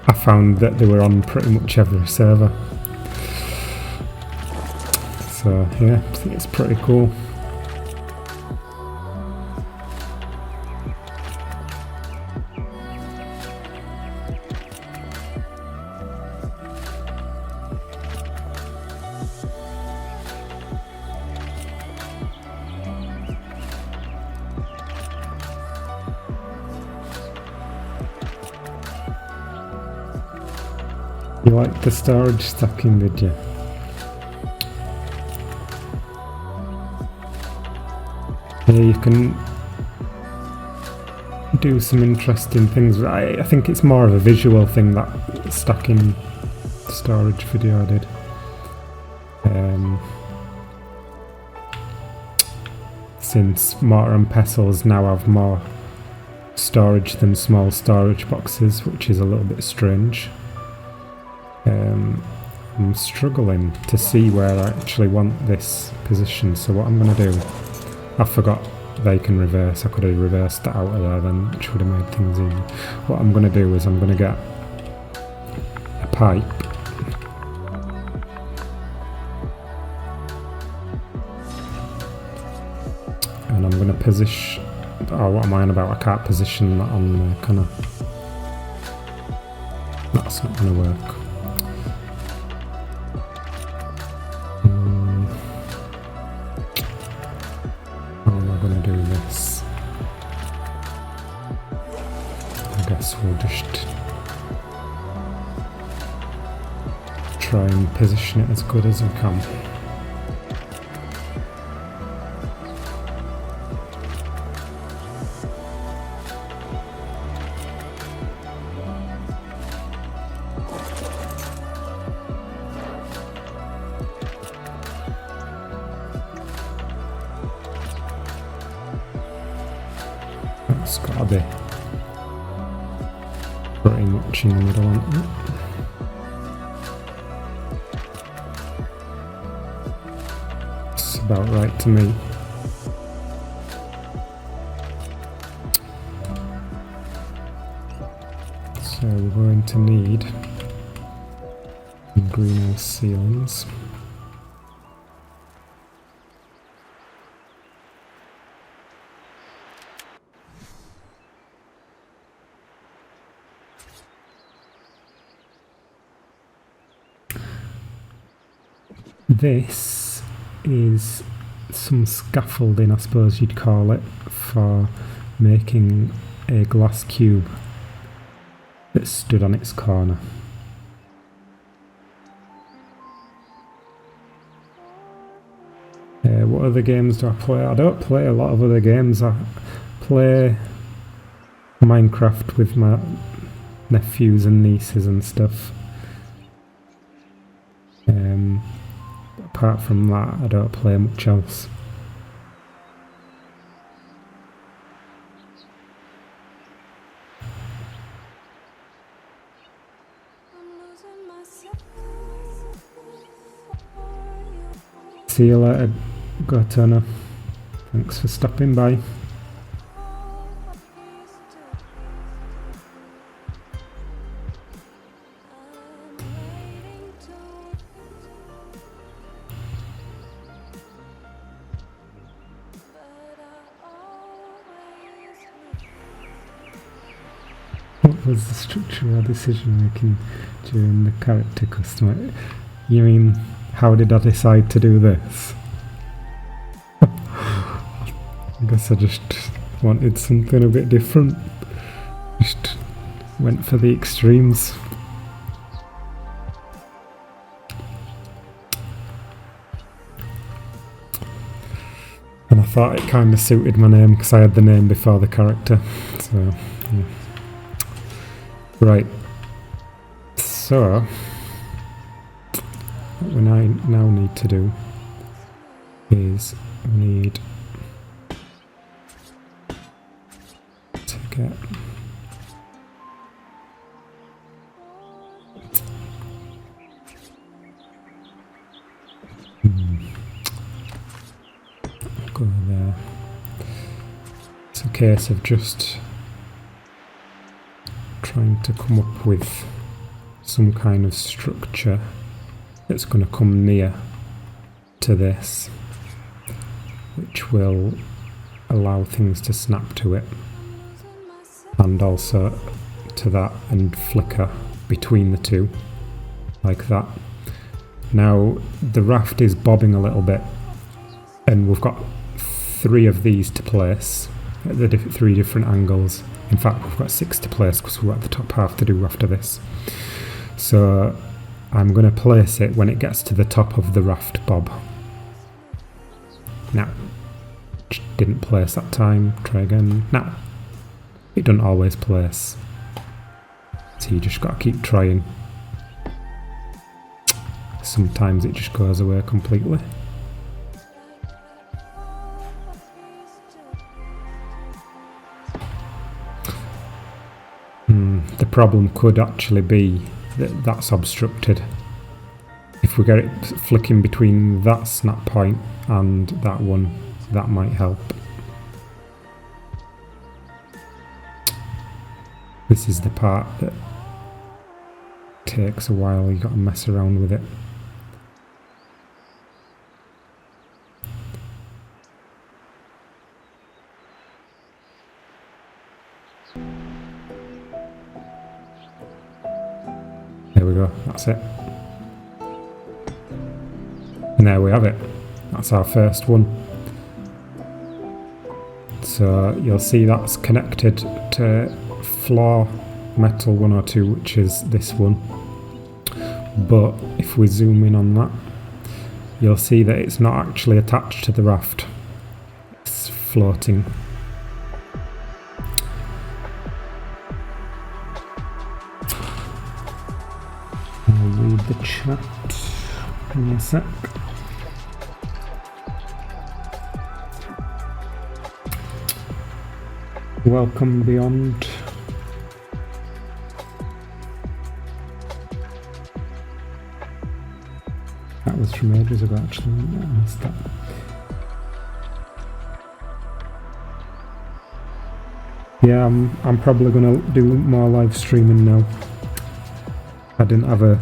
I found that they were on pretty much every server. So yeah, it's pretty cool. You liked the storage stacking, did you? Yeah, you can do some interesting things. I think it's more of a visual thing, that stacking storage video I did. Since mortar and pestles now have more storage than small storage boxes, which is a little bit strange. I'm struggling to see where I actually want this position, so what I'm going to do, I forgot they can reverse. I could have reversed that out of there then, which would have made things easy. What I'm going to do is I'm going to get a pipe and I'm going to position, oh what am I on about, I can't position that on there, can I? That's not going to work. How am I going to do this? I guess we'll just try and position it as good as we can. That's gotta be pretty much in the middle, isn't it? It's about right to me. So we're going to need greenhouse ceilings. This is some scaffolding, I suppose you'd call it, for making a glass cube that stood on its corner. What other games do I play? I don't play a lot of other games. I play Minecraft with my nephews and nieces and stuff. Apart from that, I don't play much else. See you later, Gotana. Thanks for stopping by. What was the structure or decision making during the character custom? You mean, how did I decide to do this? I guess I just wanted something a bit different. Just went for the extremes. And I thought it kind of suited my name because I had the name before the character. So, yeah. Right. So, what we now need to do is we need to get go there. It's a case of just trying to come up with some kind of structure that's going to come near to this, which will allow things to snap to it and also to that and flicker between the two like that. Now the raft is bobbing a little bit and we've got 3 of these to place at the 3 different angles. In fact, we've got 6 to place because we've got the top half to do after this. So I'm going to place it when it gets to the top of the raft bob. Now, didn't place that time. Try again. Now, it doesn't always place. So you just got to keep trying. Sometimes it just goes away completely. The problem could actually be that's obstructed. If we get it flicking between that snap point and that one, that might help. This is the part that takes a while, you got to mess around with it. There we go, that's it. And there we have it. That's our first one. So you'll see that's connected to floor metal 102, which is this one. But if we zoom in on that, you'll see that it's not actually attached to the raft. It's floating. I'll read the chat in a sec. Welcome Beyond. That was from ages ago actually, I missed that. Yeah, I'm probably going to do more live streaming now. I didn't have a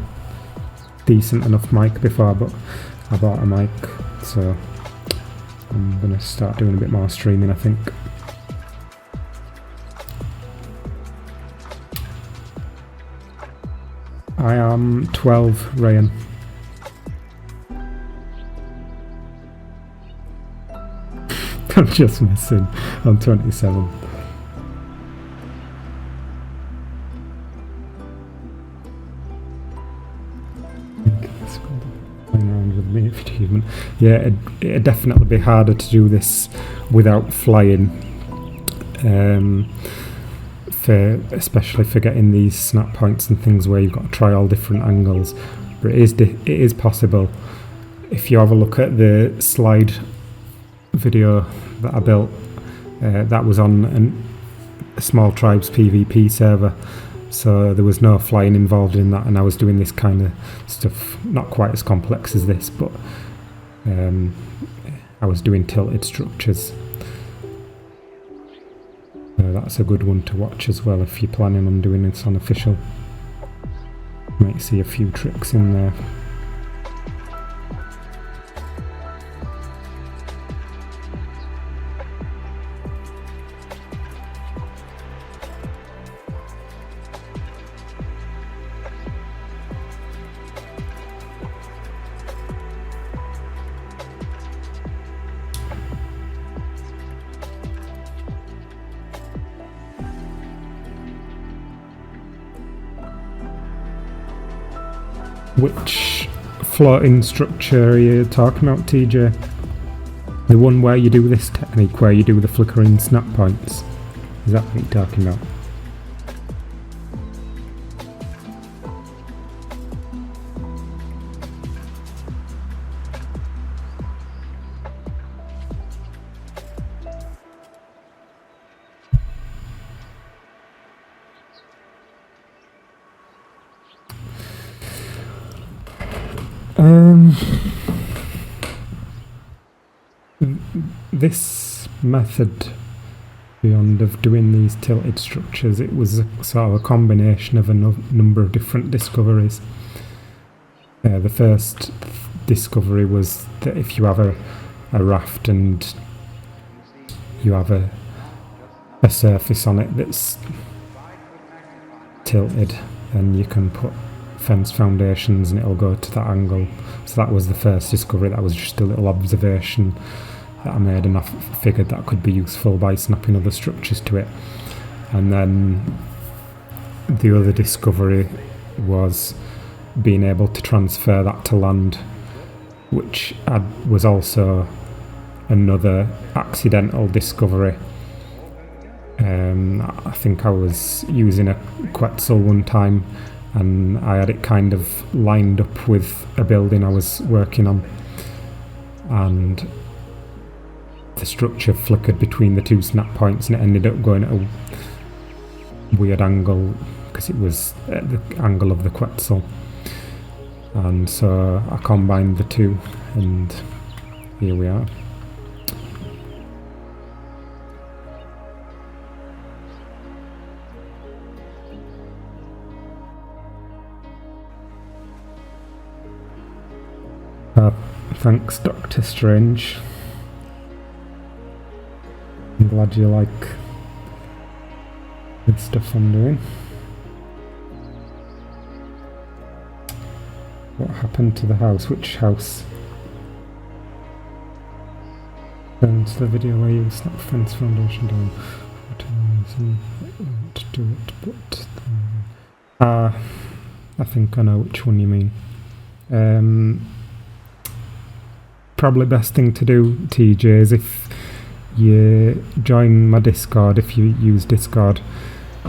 decent enough mic before, but I bought a mic, so I'm going to start doing a bit more streaming, I think. I am 12, Ryan. I'm just missing. I'm 27. Playing around with me achievement. Yeah, it'd definitely be harder to do this without flying. Especially for getting these snap points and things where you've got to try all different angles. But it is possible. If you have a look at the slide video that I built, that was on a small tribes PvP server, so there was no flying involved in that, and I was doing this kind of stuff, not quite as complex as this, but I was doing tilted structures. That's a good one to watch as well if you're planning on doing this on official. You might see a few tricks in there. Which floating structure are you talking about, TJ? The one where you do this technique, where you do the flickering snap points? Is that what you're talking about? This method, beyond of doing these tilted structures, it was sort of a combination of a number of different discoveries. The first discovery was that if you have a raft and you have a surface on it that's tilted, then you can put fence foundations and it'll go to that angle. So that was the first discovery. That was just a little observation that I made, and I figured that could be useful by snapping other structures to it. And then the other discovery was being able to transfer that to land, which was also another accidental discovery. I think I was using a Quetzal one time and I had it kind of lined up with a building I was working on, and the structure flickered between the two snap points and it ended up going at a weird angle because it was at the angle of the Quetzal. And so I combined the two, and here we are. Thanks, Dr. Strange. I'm glad you like the stuff I'm doing. What happened to the house? Which house? Turn to the video where you snap fence foundation down. For some reason it won't do it, but I think I know which one you mean. Probably best thing to do, TJ, is if you join my Discord, if you use Discord,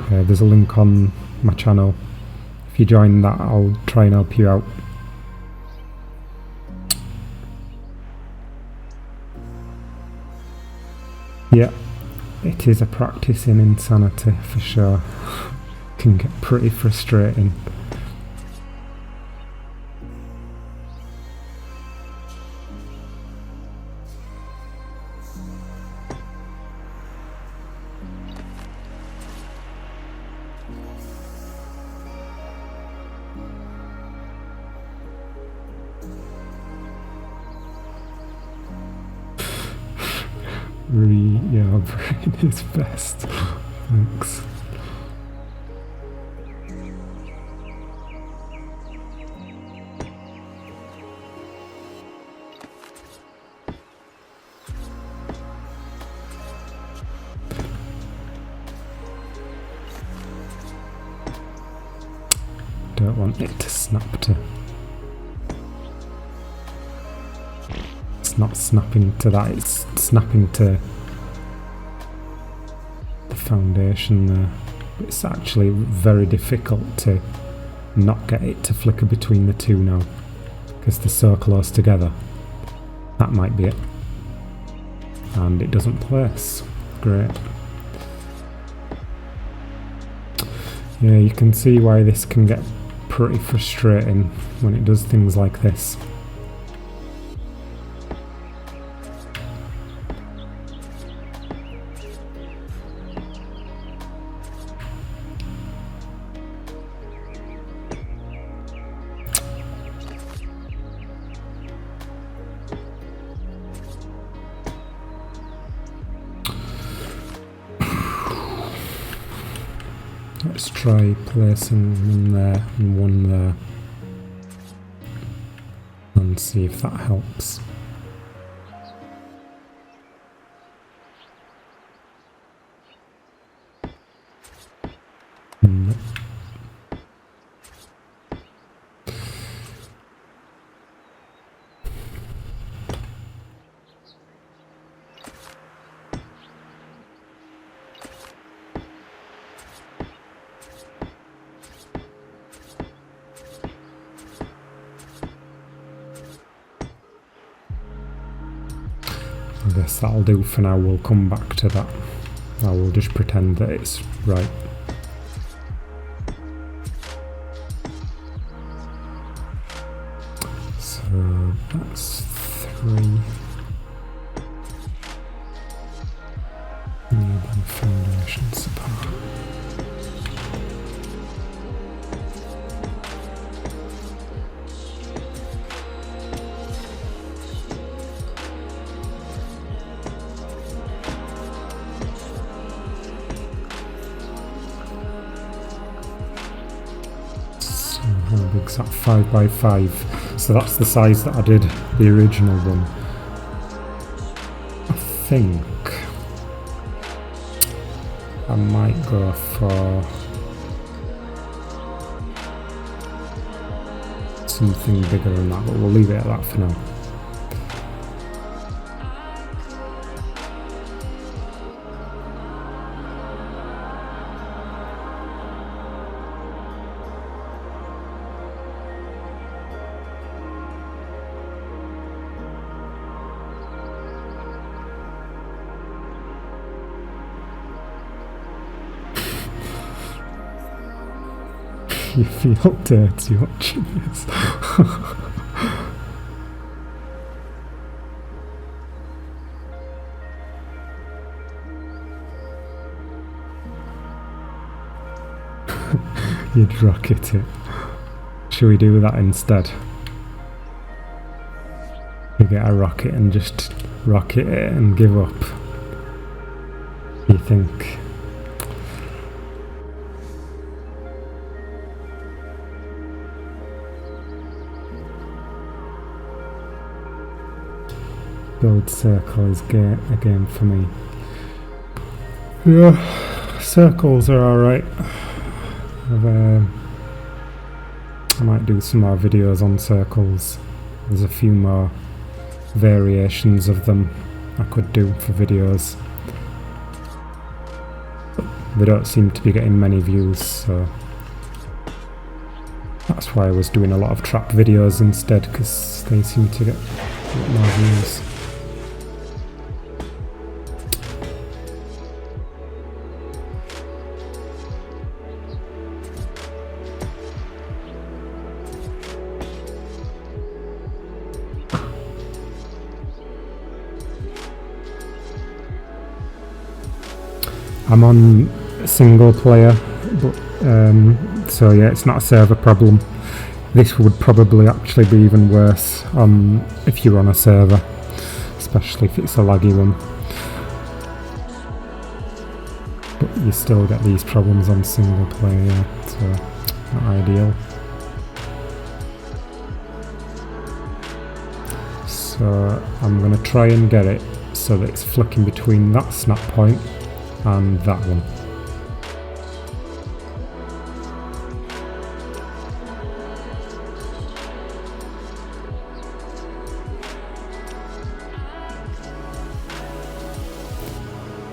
there's a link on my channel. If you join that, I'll try and help you out. Yeah, it is a practice in insanity for sure. Can get pretty frustrating. Your brain is best. Thanks. Don't want it to snap to. It's not snapping to that, it's snapping to the foundation there. It's actually very difficult to not get it to flicker between the two now, because they're so close together. That might be it. And it doesn't place. Great. Yeah, you can see why this can get pretty frustrating when it does things like this. Let's try placing one there and one there and see if that helps. Nope. I guess that'll do for now. We'll come back to that. I will just pretend that it's right. So that's 3. Enabling foundation support. How big's that? 5 by 5. So that's the size that I did the original one. I think I might go for something bigger than that, but we'll leave it at that for now. you feel dirty watching this. You'd rocket it. Should we do that instead? We get a rocket and just rocket it and give up. You think? Build circle is a game for me. Yeah, circles are alright. I might do some more videos on circles. There's a few more variations of them I could do for videos. They don't seem to be getting many views, so that's why I was doing a lot of trap videos instead, because they seem to get a lot more views. I'm on single player, but so yeah, it's not a server problem. This would probably actually be even worse if you're on a server, especially if it's a laggy one. But you still get these problems on single player, yeah, so not ideal. So I'm going to try and get it so that it's flicking between that snap point and that one.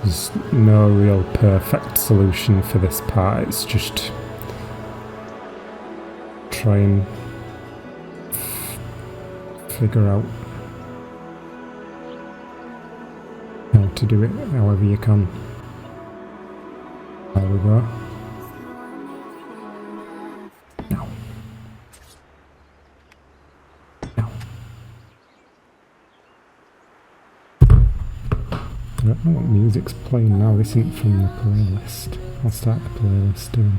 There's no real perfect solution for this part, it's just try and figure out how to do it however you can. There we go. Now. Now. I don't know what music's playing now. This isn't from the playlist. I'll start the playlist doing.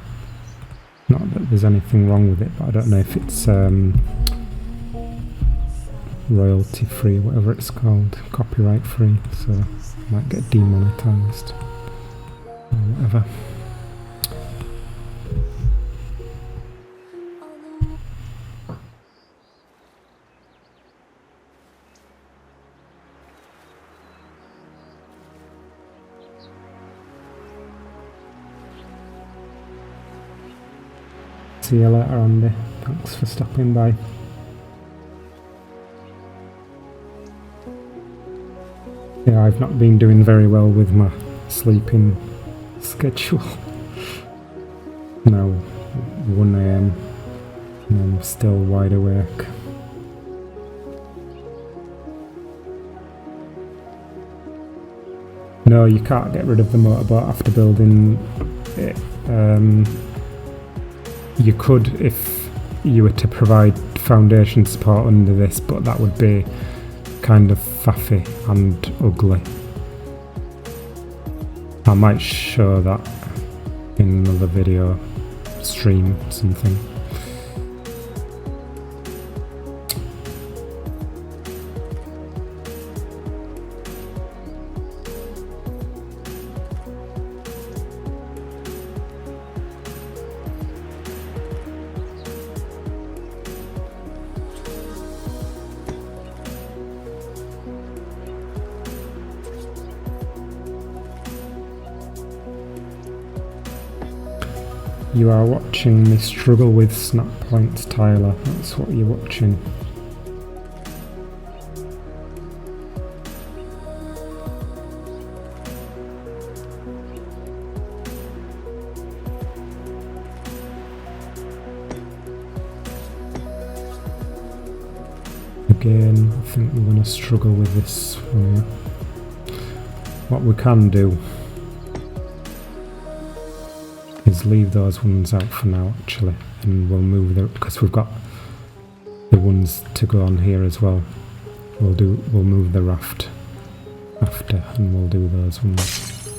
Not that there's anything wrong with it, but I don't know if it's royalty free, whatever it's called, copyright free, so I might get demonetized or whatever. See you later, Andy. Thanks for stopping by. Yeah, I've not been doing very well with my sleeping schedule. Now 1 AM and I'm still wide awake. No, you can't get rid of the motorboat after building it. You could if you were to provide foundation support under this, but that would be kind of faffy and ugly. I might show that in another video, stream, something. You are watching me struggle with snap points, Tyler. That's what you're watching. Again, I think we're going to struggle with this one here. What we can do is leave those ones out for now, actually. and we'll move the, because we've got the ones to go on here as well. We'll move the raft after, and we'll do those ones.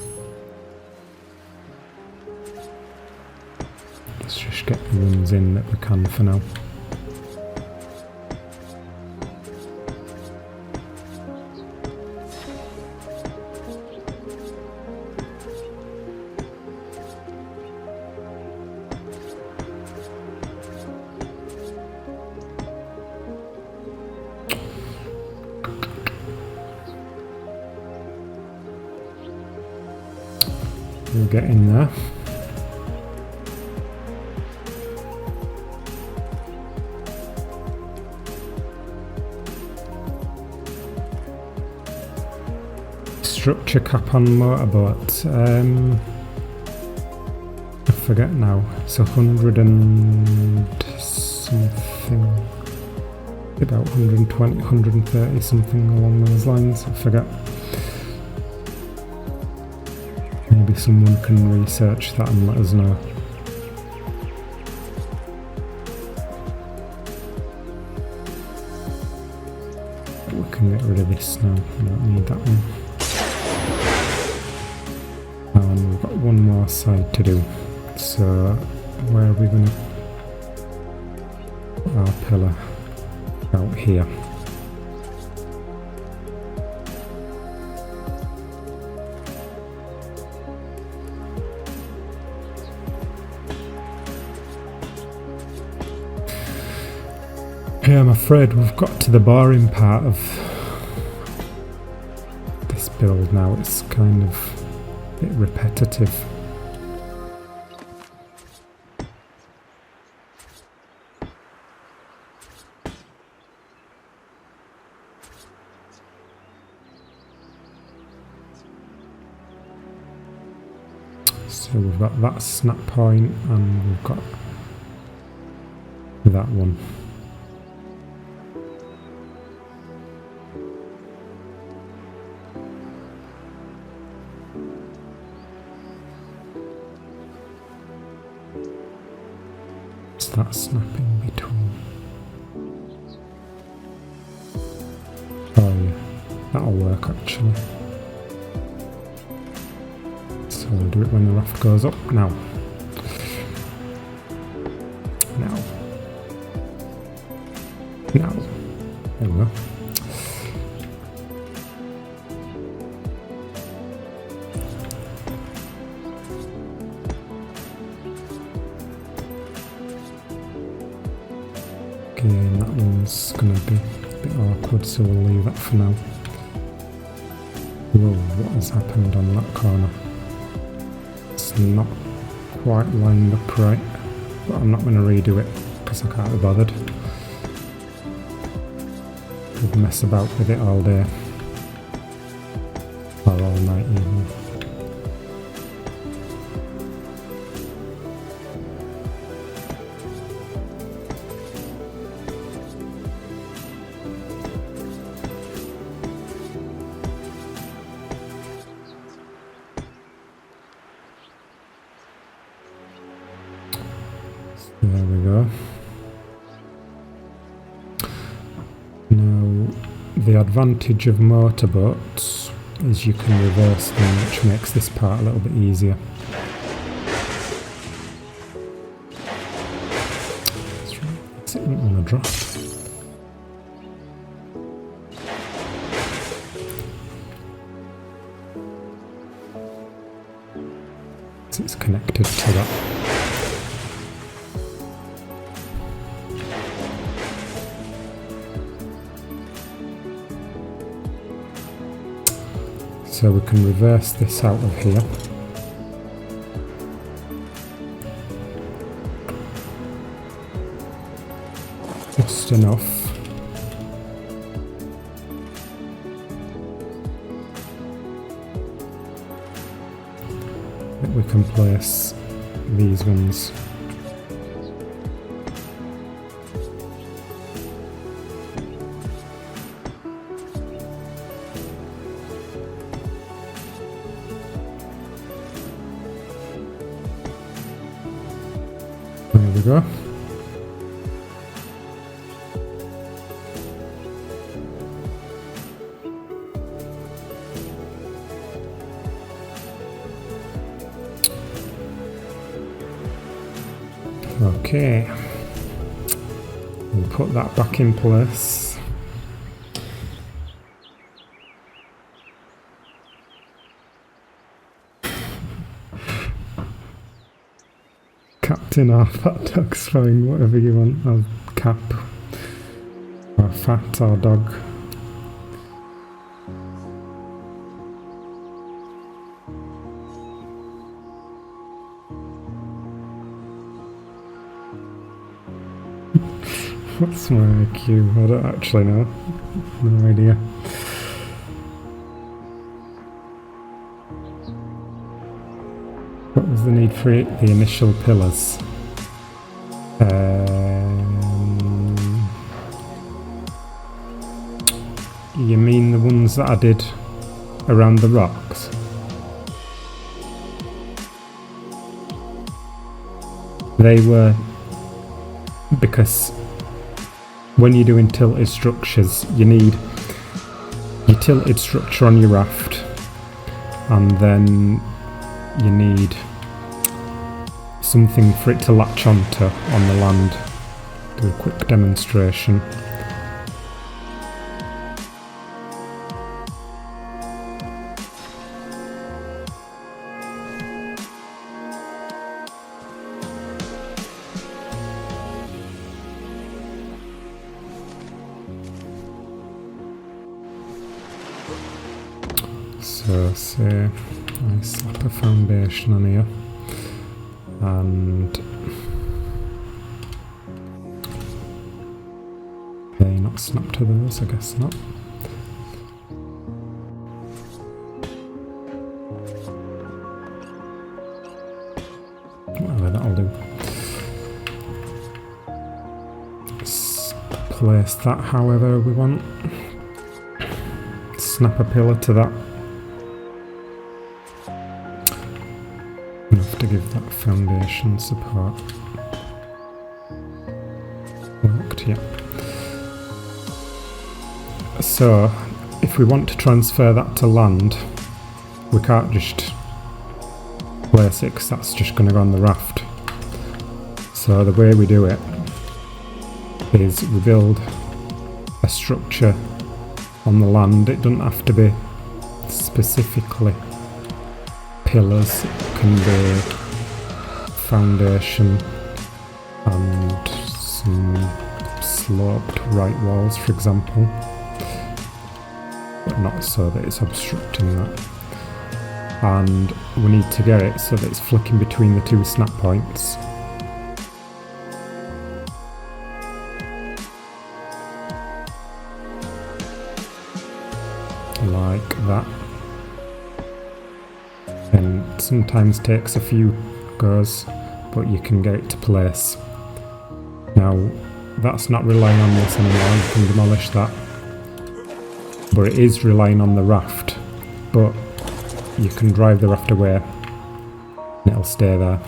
Let's just get the ones in that we can for now. We'll get in there. Structure cap on motorboat. I forget now. It's 100 and something. About 120, 130 something along those lines. I forget. Maybe someone can research that and let us know. We can get rid of this now. We don't need that one. And we've got one more side to do. So where are we going to put our pillar? Out here. Yeah, I'm afraid we've got to the boring part of this build now. It's kind of a bit repetitive. So we've got that snap point and we've got that one. What's that snapping between? Oh yeah, that'll work actually. So we'll do it when the raft goes up. Now. Now. There we go. Again, that one's going to be a bit awkward, so we'll leave that for now. Whoa, what has happened on that corner? It's not quite lined up right, but I'm not going to redo it because I can't be bothered. Could mess about with it all day, or all night even. There we go. Now, the advantage of motorboats is you can reverse them, which makes this part a little bit easier. That's right, it didn't want to drop. It's connected to that. So we can reverse this out of here. Just enough. That we can place these ones. There we go. Okay. We'll put that back in place. Captain or fat dog's fine, whatever you want. Or cap. Or fat or dog. What's my IQ? I don't actually know. No idea. What was the need for it? The initial pillars. You mean the ones that I did around the rocks? They were because when you're doing tilted structures, you need your tilted structure on your raft, and then you need something for it to latch onto on the land. Do a quick demonstration. So say I slap a foundation on here, and okay, not snap to those, I guess not. Whatever, that'll do. Let's place that however we want. Snap a pillar to that. Enough to give that foundation support. Worked, yeah. So, if we want to transfer that to land, we can't just place it because that's just going to go on the raft. So the way we do it is we build a structure on the land. It doesn't have to be specifically pillars, it can be foundation and some sloped right walls, for example, but not so that it's obstructing that. And we need to get it so that it's flicking between the two snap points. Like that. And sometimes takes a few goes, but you can get it to place. Now, that's not relying on this anymore, you can demolish that. But it is relying on the raft, but you can drive the raft away and it'll stay there.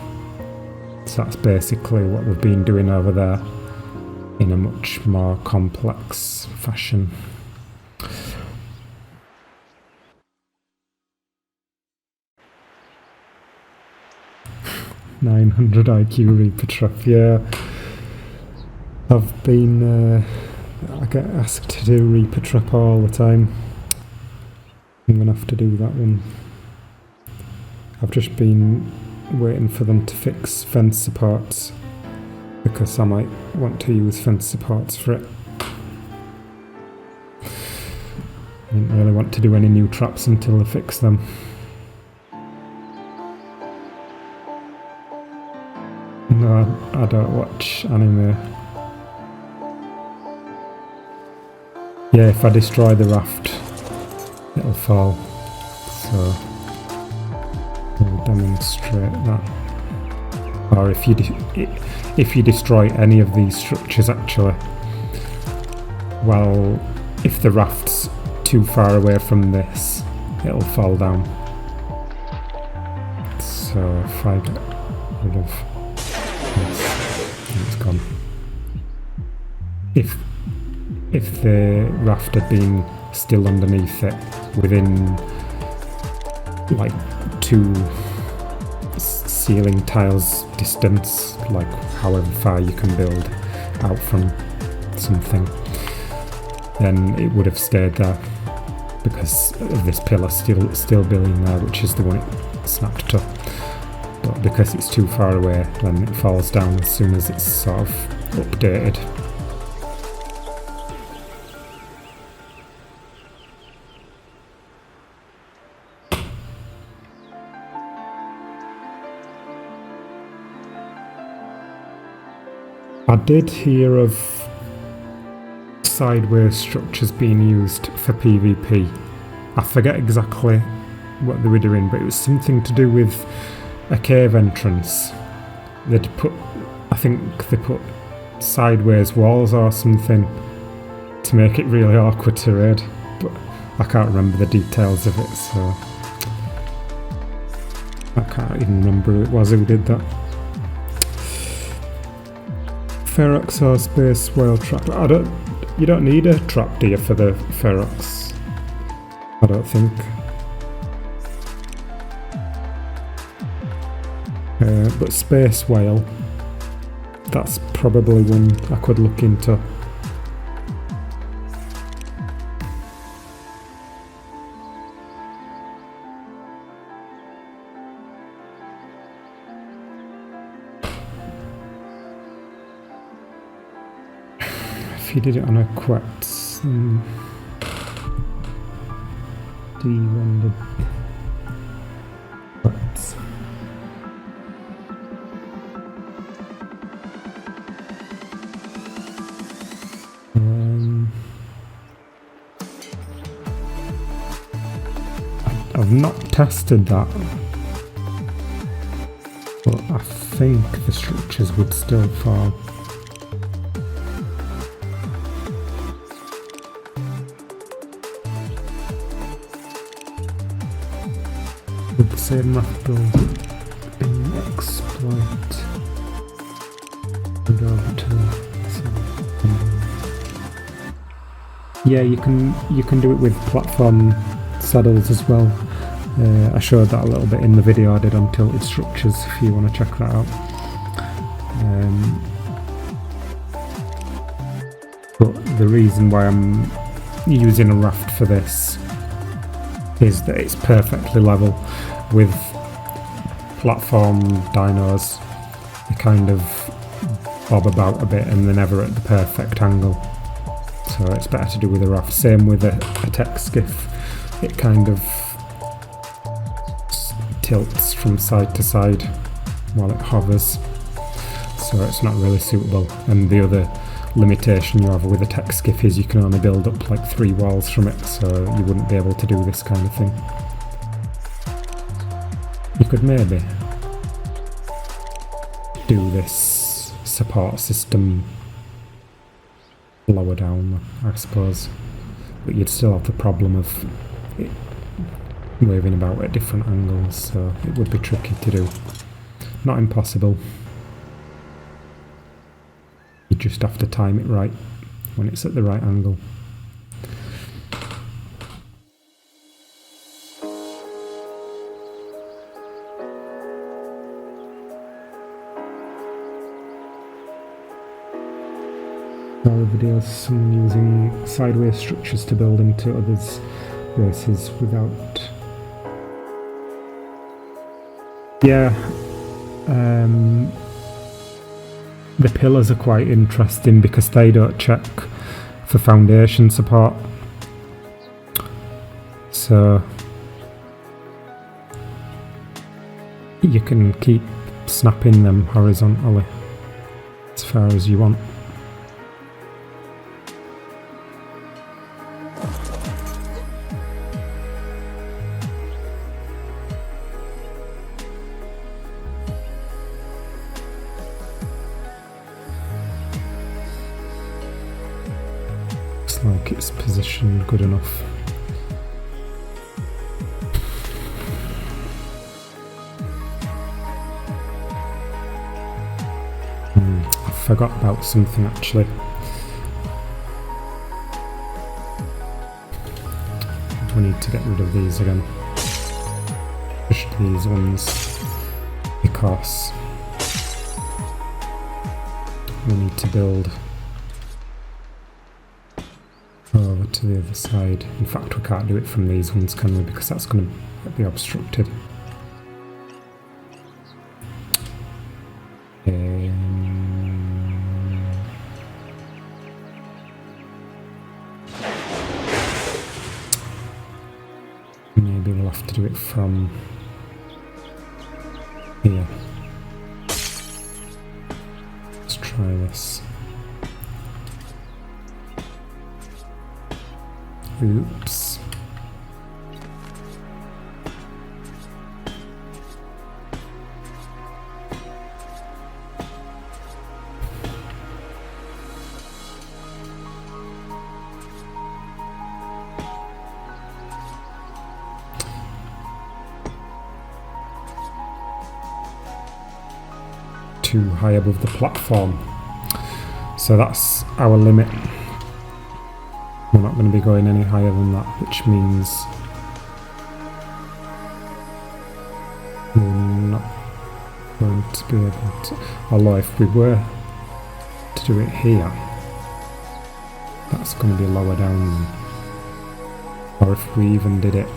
So that's basically what we've been doing over there in a much more complex fashion. $900 IQ Reaper trap, yeah. I've been, I get asked to do Reaper trap all the time. I'm gonna have to do that one. I've just been waiting for them to fix fence supports because I might want to use fence supports for it. I didn't really want to do any new traps until they fix them. No, I don't watch anime. Yeah, if I destroy the raft, it'll fall. So I'll demonstrate that. Or if you destroy any of these structures, actually, well, if the raft's too far away from this, it'll fall down. So if I get rid of it's gone. If the raft had been still underneath it within like 2 ceiling tiles distance, like however far you can build out from something, then it would have stayed there because of this pillar still being there, which is the one it snapped to. But because it's too far away, then it falls down as soon as it's sort of updated. I did hear of sideways structures being used for PvP. I forget exactly what they were doing, but it was something to do with a cave entrance. I think they put sideways walls or something to make it really awkward to raid, but I can't remember the details of it, so I can't even remember who it was who did that. Ferox or Space Whale Trap. You don't need a trap, do you, for the Ferox? I don't think. But Space Whale, that's probably one I could look into. If you did it on a quest, de-rendered quest. I've not tested that, but I think the structures would still fall. With the same math build in exploit and over to yeah, you can do it with platform saddles as well. I showed that a little bit in the video I did on tilted structures if you want to check that out. But the reason why I'm using a raft for this is that it's perfectly level with platform dinos. They kind of bob about a bit and they're never at the perfect angle, so it's better to do with a raft. Same with a tech skiff, it kind of tilts from side to side while it hovers, so it's not really suitable. And the other limitation you have with a tech skiff is you can only build up like 3 walls from it, so you wouldn't be able to do this kind of thing. You could maybe do this support system lower down, I suppose, but you'd still have the problem of it waving about at different angles, so it would be tricky to do. Not impossible. You just have to time it right when it's at the right angle. All the videos, someone using sideways structures to build into others' bases without. Yeah, the pillars are quite interesting because they don't check for foundation support, so you can keep snapping them horizontally as far as you want. Like it's positioned good enough. I forgot about something actually. I need to get rid of these again. Push these ones. course, we need to build over to the other side. In fact, we can't do it from these ones, can we? Because that's going to be obstructed. Maybe we'll have to do it from here. Let's try this. Oops. Too high above the platform. So that's our limit. We're not going to be going any higher than that, which means we're not going to be able to, although if we were to do it here, that's going to be lower down then. Or if we even did it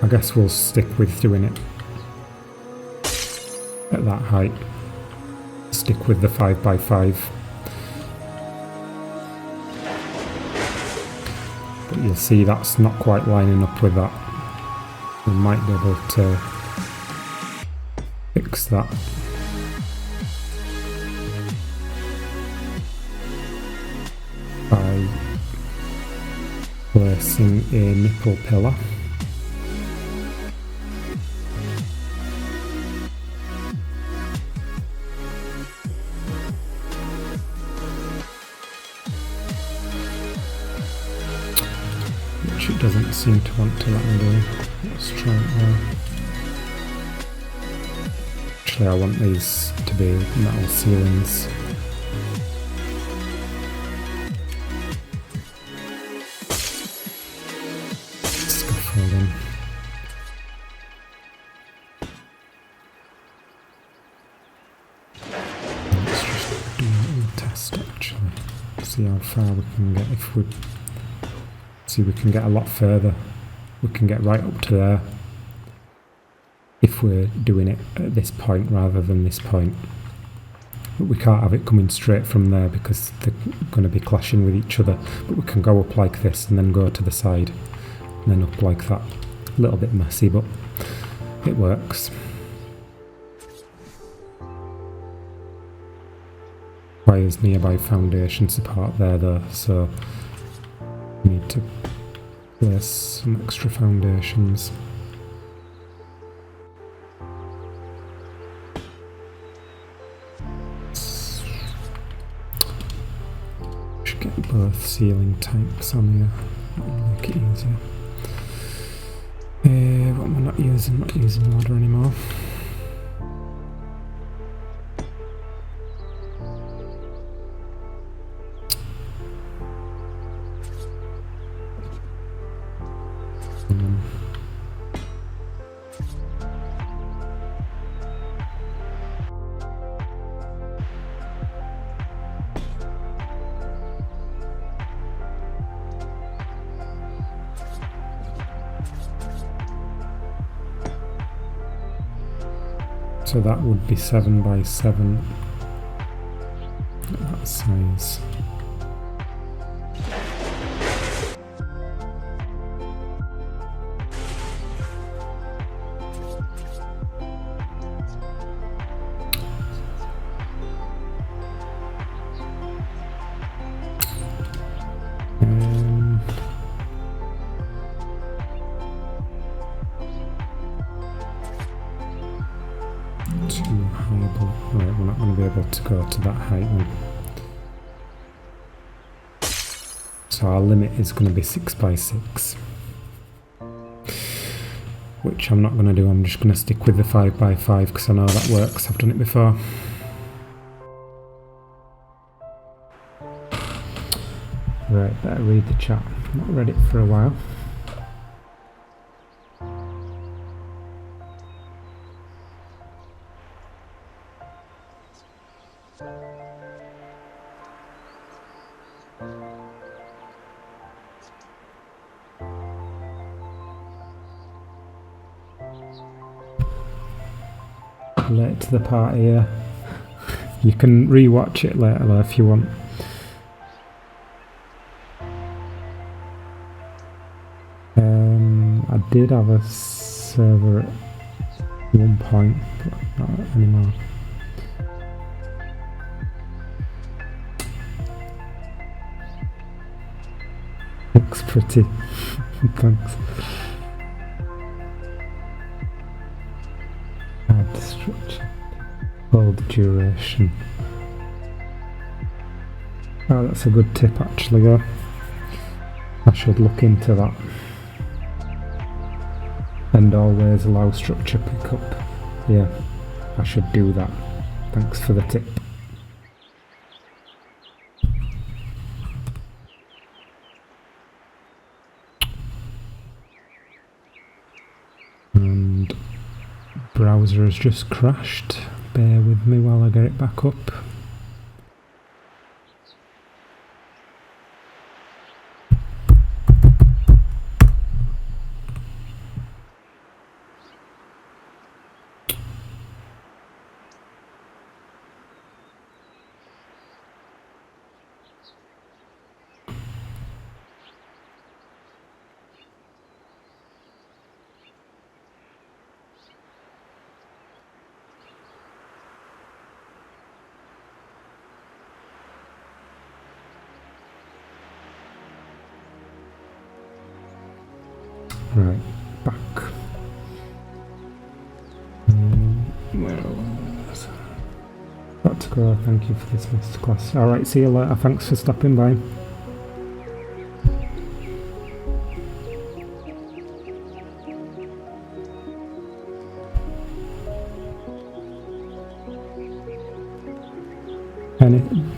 I guess we'll stick with doing it at that height. Stick with the 5x5. But you'll see that's not quite lining up with that. We might be able to fix that. By placing a nipple pillar. It doesn't seem to want to let me do. Let's try it there. Actually, I want these to be metal ceilings. Scaffolding. Let's just do a little test actually. See how far we can get if we... See, we can get a lot further. We can get right up to there if we're doing it at this point rather than this point. But we can't have it coming straight from there because they're going to be clashing with each other. But we can go up like this and then go to the side and then up like that. A little bit messy, but it works. Requires nearby foundation support there though, so we need to place some extra foundations. Should get both ceiling types on here. That will make it easier. What am I not using? Not using ladder anymore. So that would be 7x7 at that size. Too high above. Right, we're not going to be able to go to that height then. So our limit is going to be 6x6. Which I'm not going to do, I'm just going to stick with the 5x5 because I know that works, I've done it before. Right, better read the chat. Not read it for a while. Late to the party here. You can re-watch it later though, if you want. I did have a server at one point, but not anymore. Looks pretty. Thanks. Add structure. Hold duration. Oh, that's a good tip actually, though. I should look into that. And always allow structure pickup. Yeah, I should do that. Thanks for the tip. And browser has just crashed. Bear with me while I get it back up. Right, back. Where was I? Got to go, thank you for this masterclass. Alright, see you later, thanks for stopping by.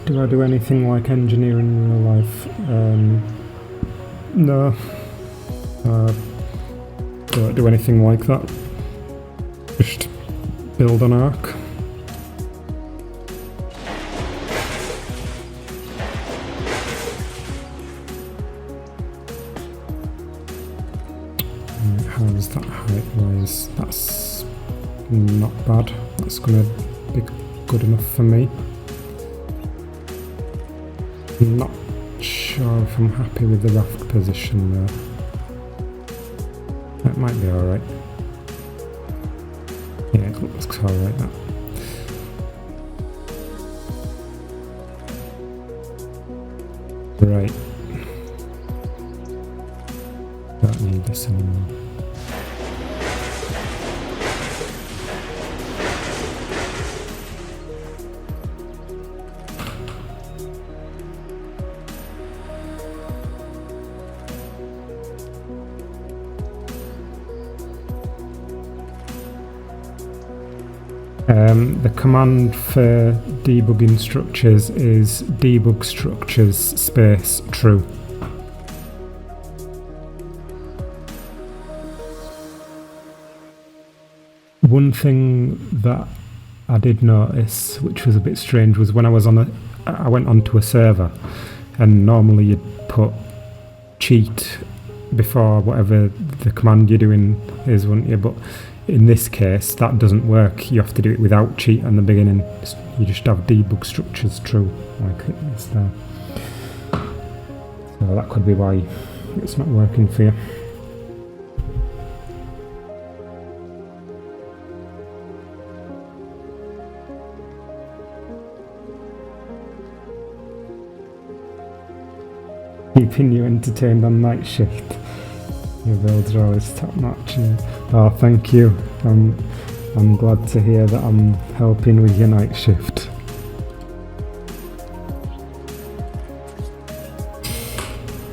Do I do anything like engineering in real life? No. Don't do anything like that. Just build an arc. How's that height-wise? That's not bad. That's gonna be good enough for me. I'm not sure if I'm happy with the raft position though. That might be alright. Yeah, it looks alright that. Right. Don't need this anymore. The command for debugging structures is debug structures space true. One thing that I did notice, which was a bit strange, was when I went onto a server, and normally you'd put cheat before whatever the command you're doing is, wouldn't you? But in this case, that doesn't work. You have to do it without cheat in the beginning. You just have debug structures true, like this there. So that could be why it's not working for you. Keeping you entertained on night shift. Your builds are always top notch. Oh, thank you. I'm glad to hear that I'm helping with your night shift.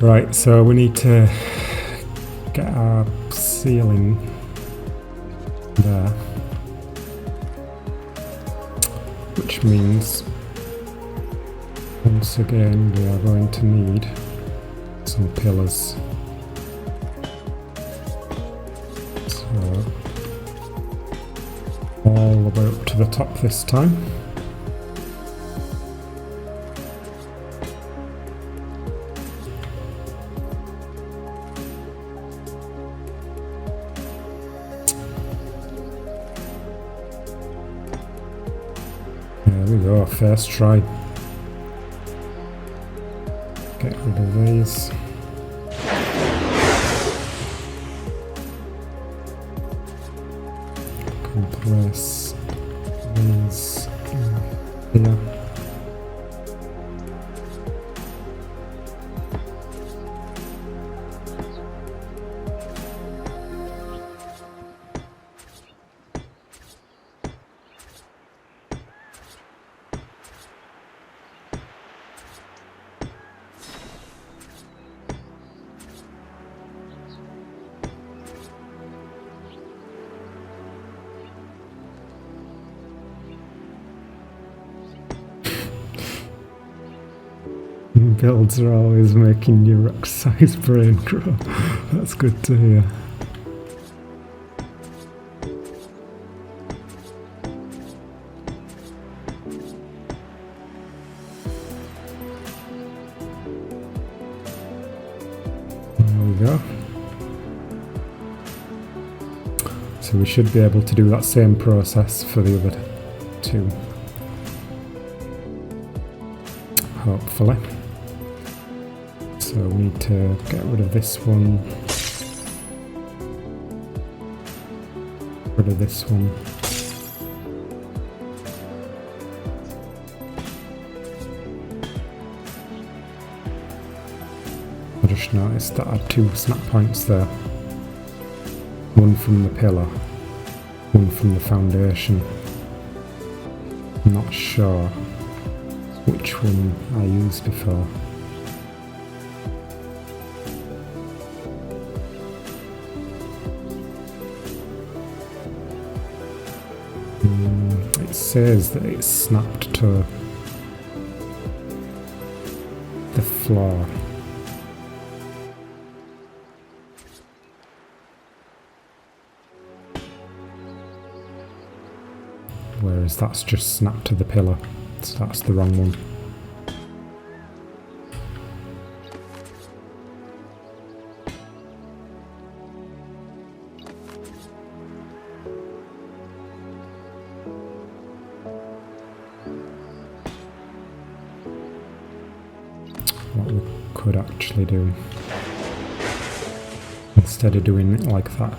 Right, so we need to get our ceiling there, which means once again we are going to need some pillars. So all the way up to the top this time. There we go, first try. Get rid of these. Place these here. Builds are always making your rock-sized brain grow. That's good to hear. There we go. So we should be able to do that same process for the other two. Hopefully. So we need to get rid of this one, rid of this one. I just noticed that I had two snap points there. One from the pillar, one from the foundation. I'm not sure which one I used before. It says that it's snapped to the floor. Whereas that's just snapped to the pillar, so that's the wrong one. What we could actually do, instead of doing it like that,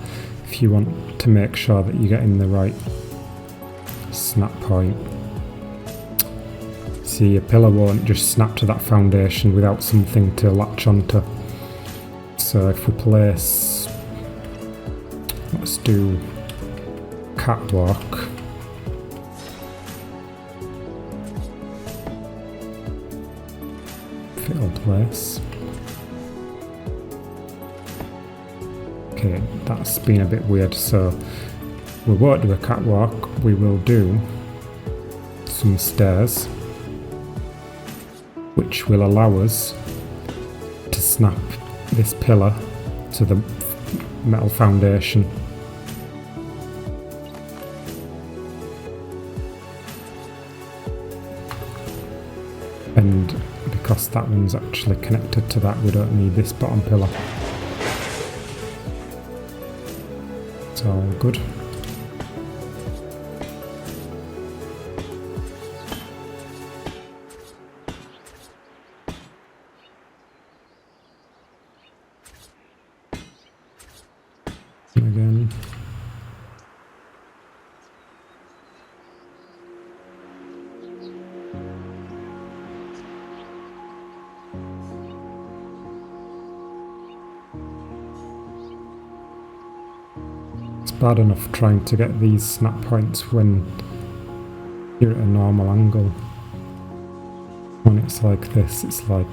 if you want to make sure that you're getting the right snap point, see, your pillar won't just snap to that foundation without something to latch onto. So if we place, let's do catwalk. Fiddle place. Okay, that's been a bit weird, so we won't do a catwalk, we will do some stairs, which will allow us to snap this pillar to the metal foundation. And because that one's actually connected to that, we don't need this bottom pillar. It's all good. Again. It's bad enough trying to get these snap points when you're at a normal angle. When it's like this, it's like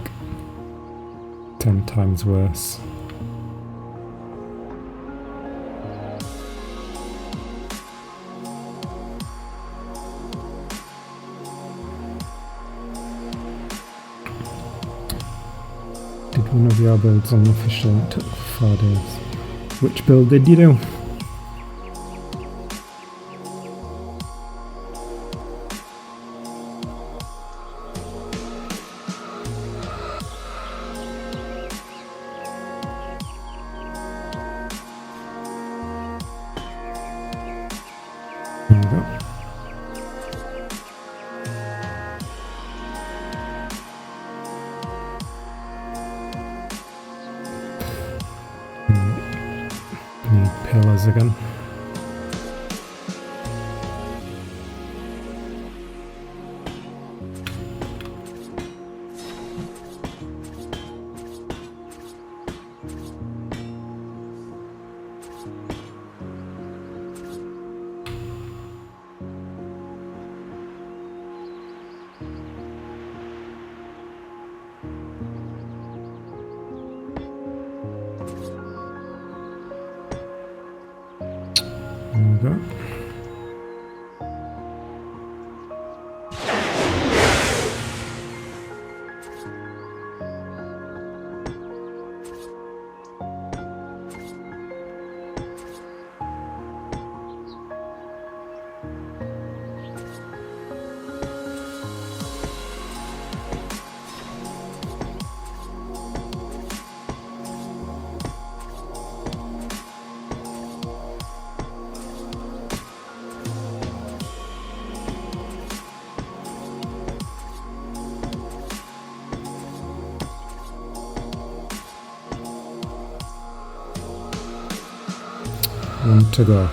10 times worse. Did one of your builds unofficial. It took 4 days. Which build did you do? There we go. Need pillars again. There we go. One to go.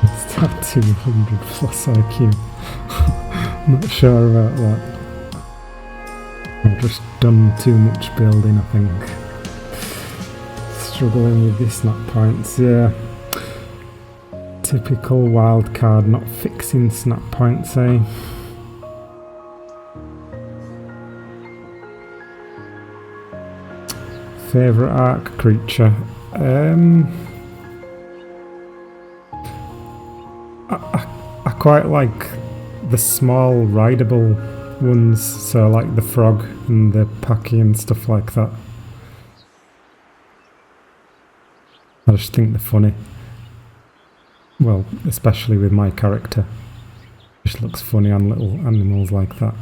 It's that 200 plus IQ. Not sure about that. I've just done too much building, I think. Struggling with the snap points, yeah. Typical wildcard, not fixing snap points, eh? Favourite arc creature? I quite like the small rideable ones, so like the frog and the packy and stuff like that. I just think they're funny. Well, especially with my character. Just looks funny on little animals like that.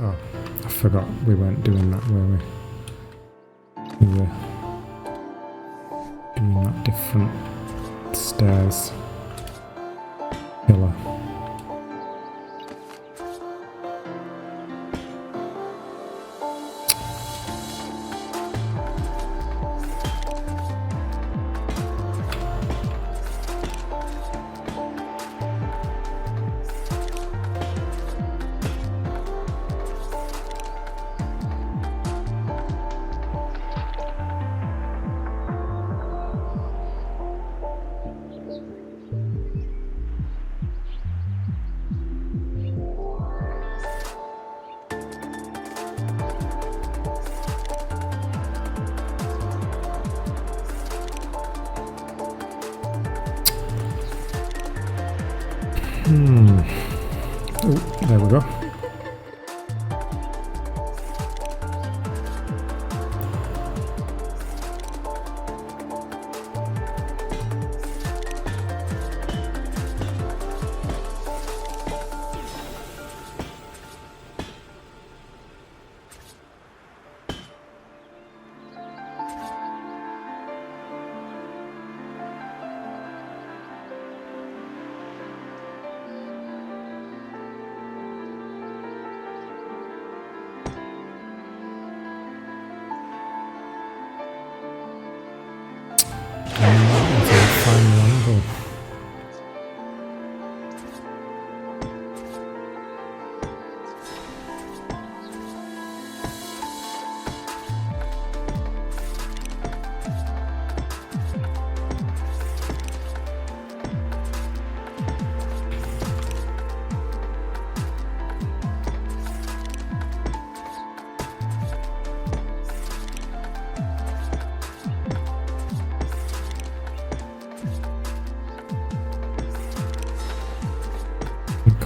Oh, I forgot we weren't doing that, were we? We were doing that different stairs pillar. Oh, there we go.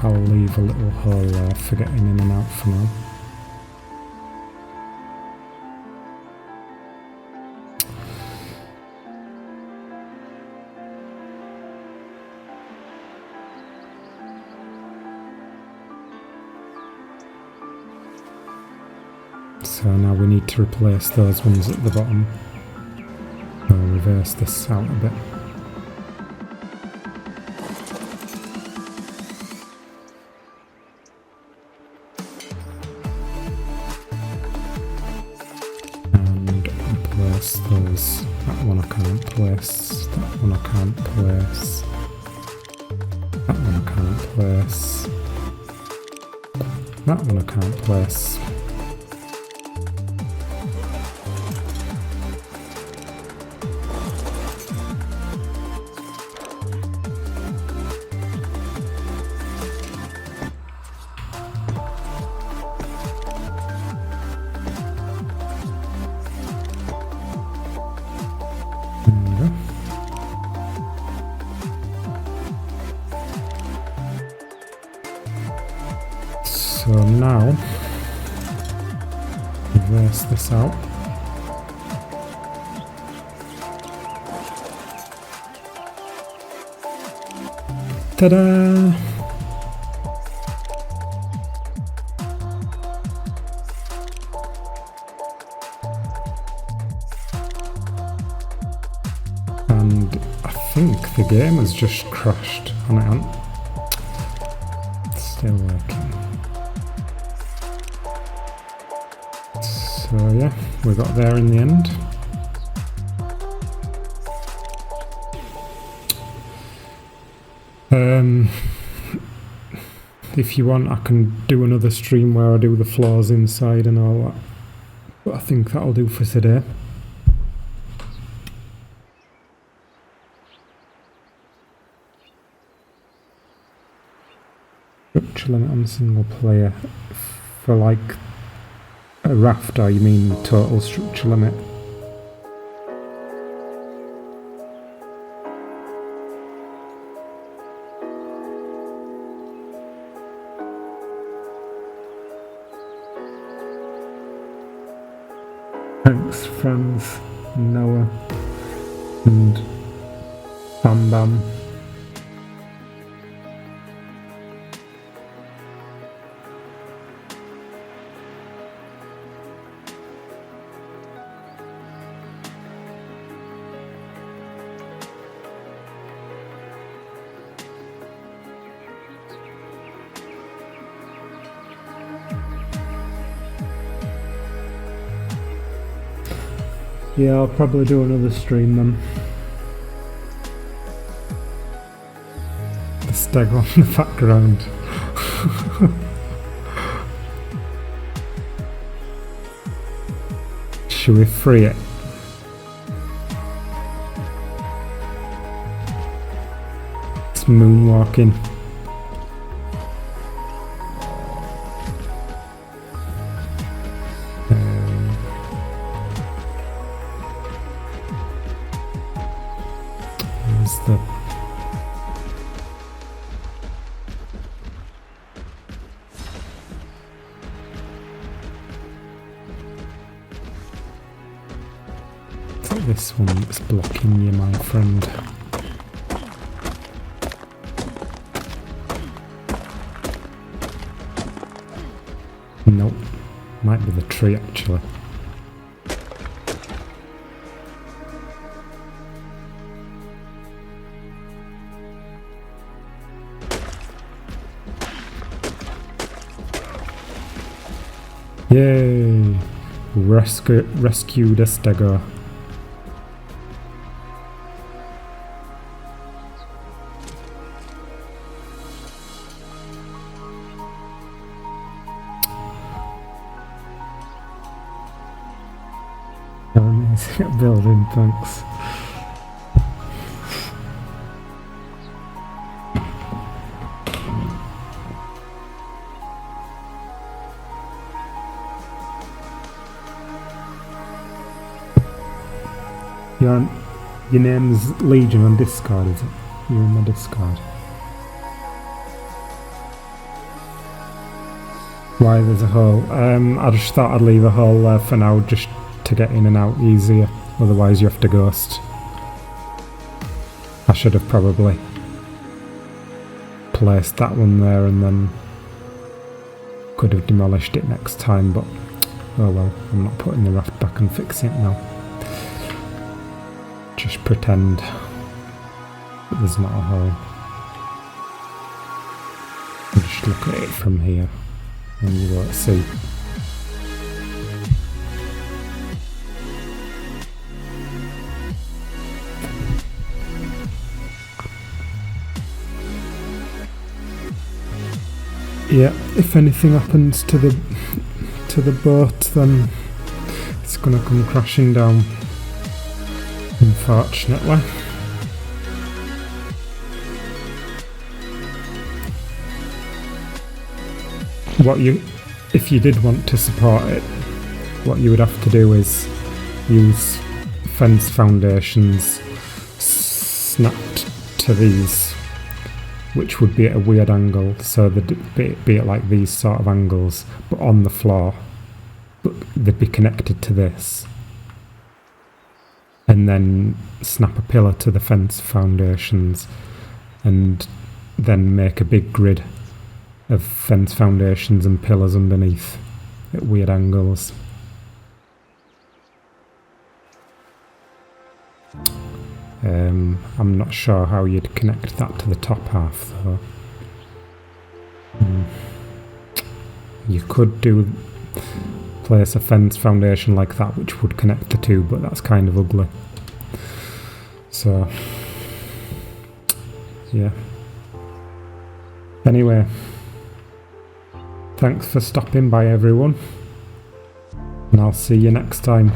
think I'll leave a little hole there for getting in and out for now. So now we need to replace those ones at the bottom. I'll reverse this out a bit. And place those. That one I can't place. That one I can't place. That one I can't place. That one I can't place. So now, reverse this out. Ta-da! And I think the game has just crashed on it, hasn't it? It's still working. So yeah, we got there in the end. If you want, I can do another stream where I do the floors inside and all that. But I think that'll do for today. Structure limit on single player. For like a rafter, you mean the total structure limit? Thanks, friends, Noah and Bam Bam. Yeah, I'll probably do another stream then. The stag on the background. Should we free it? It's moonwalking. This one that's blocking you, my friend. Nope. Might be the tree, actually. Yay! Rescued a stagger. Building, thanks. Your name's Legion on Discord, is it? You're in my Discord. Why there's a hole? I just thought I'd leave a hole there for now, just to get in and out easier. Otherwise you have to ghost. I should have probably placed that one there and then could have demolished it next time, but oh well, I'm not putting the raft back and fixing it now. Just pretend that there's not a hole. And just look at it from here and you won't see. Yeah, if anything happens to the boat, then it's gonna come crashing down, unfortunately. If you did want to support it, what you would have to do is use fence foundations snapped to these, which would be at a weird angle, so they'd be at like these sort of angles, but on the floor, but they'd be connected to this. And then snap a pillar to the fence foundations, and then make a big grid of fence foundations and pillars underneath at weird angles. I'm not sure how you'd connect that to the top half though. You could place a fence foundation like that which would connect the two, but that's kind of ugly. So yeah. Anyway, thanks for stopping by everyone, and I'll see you next time.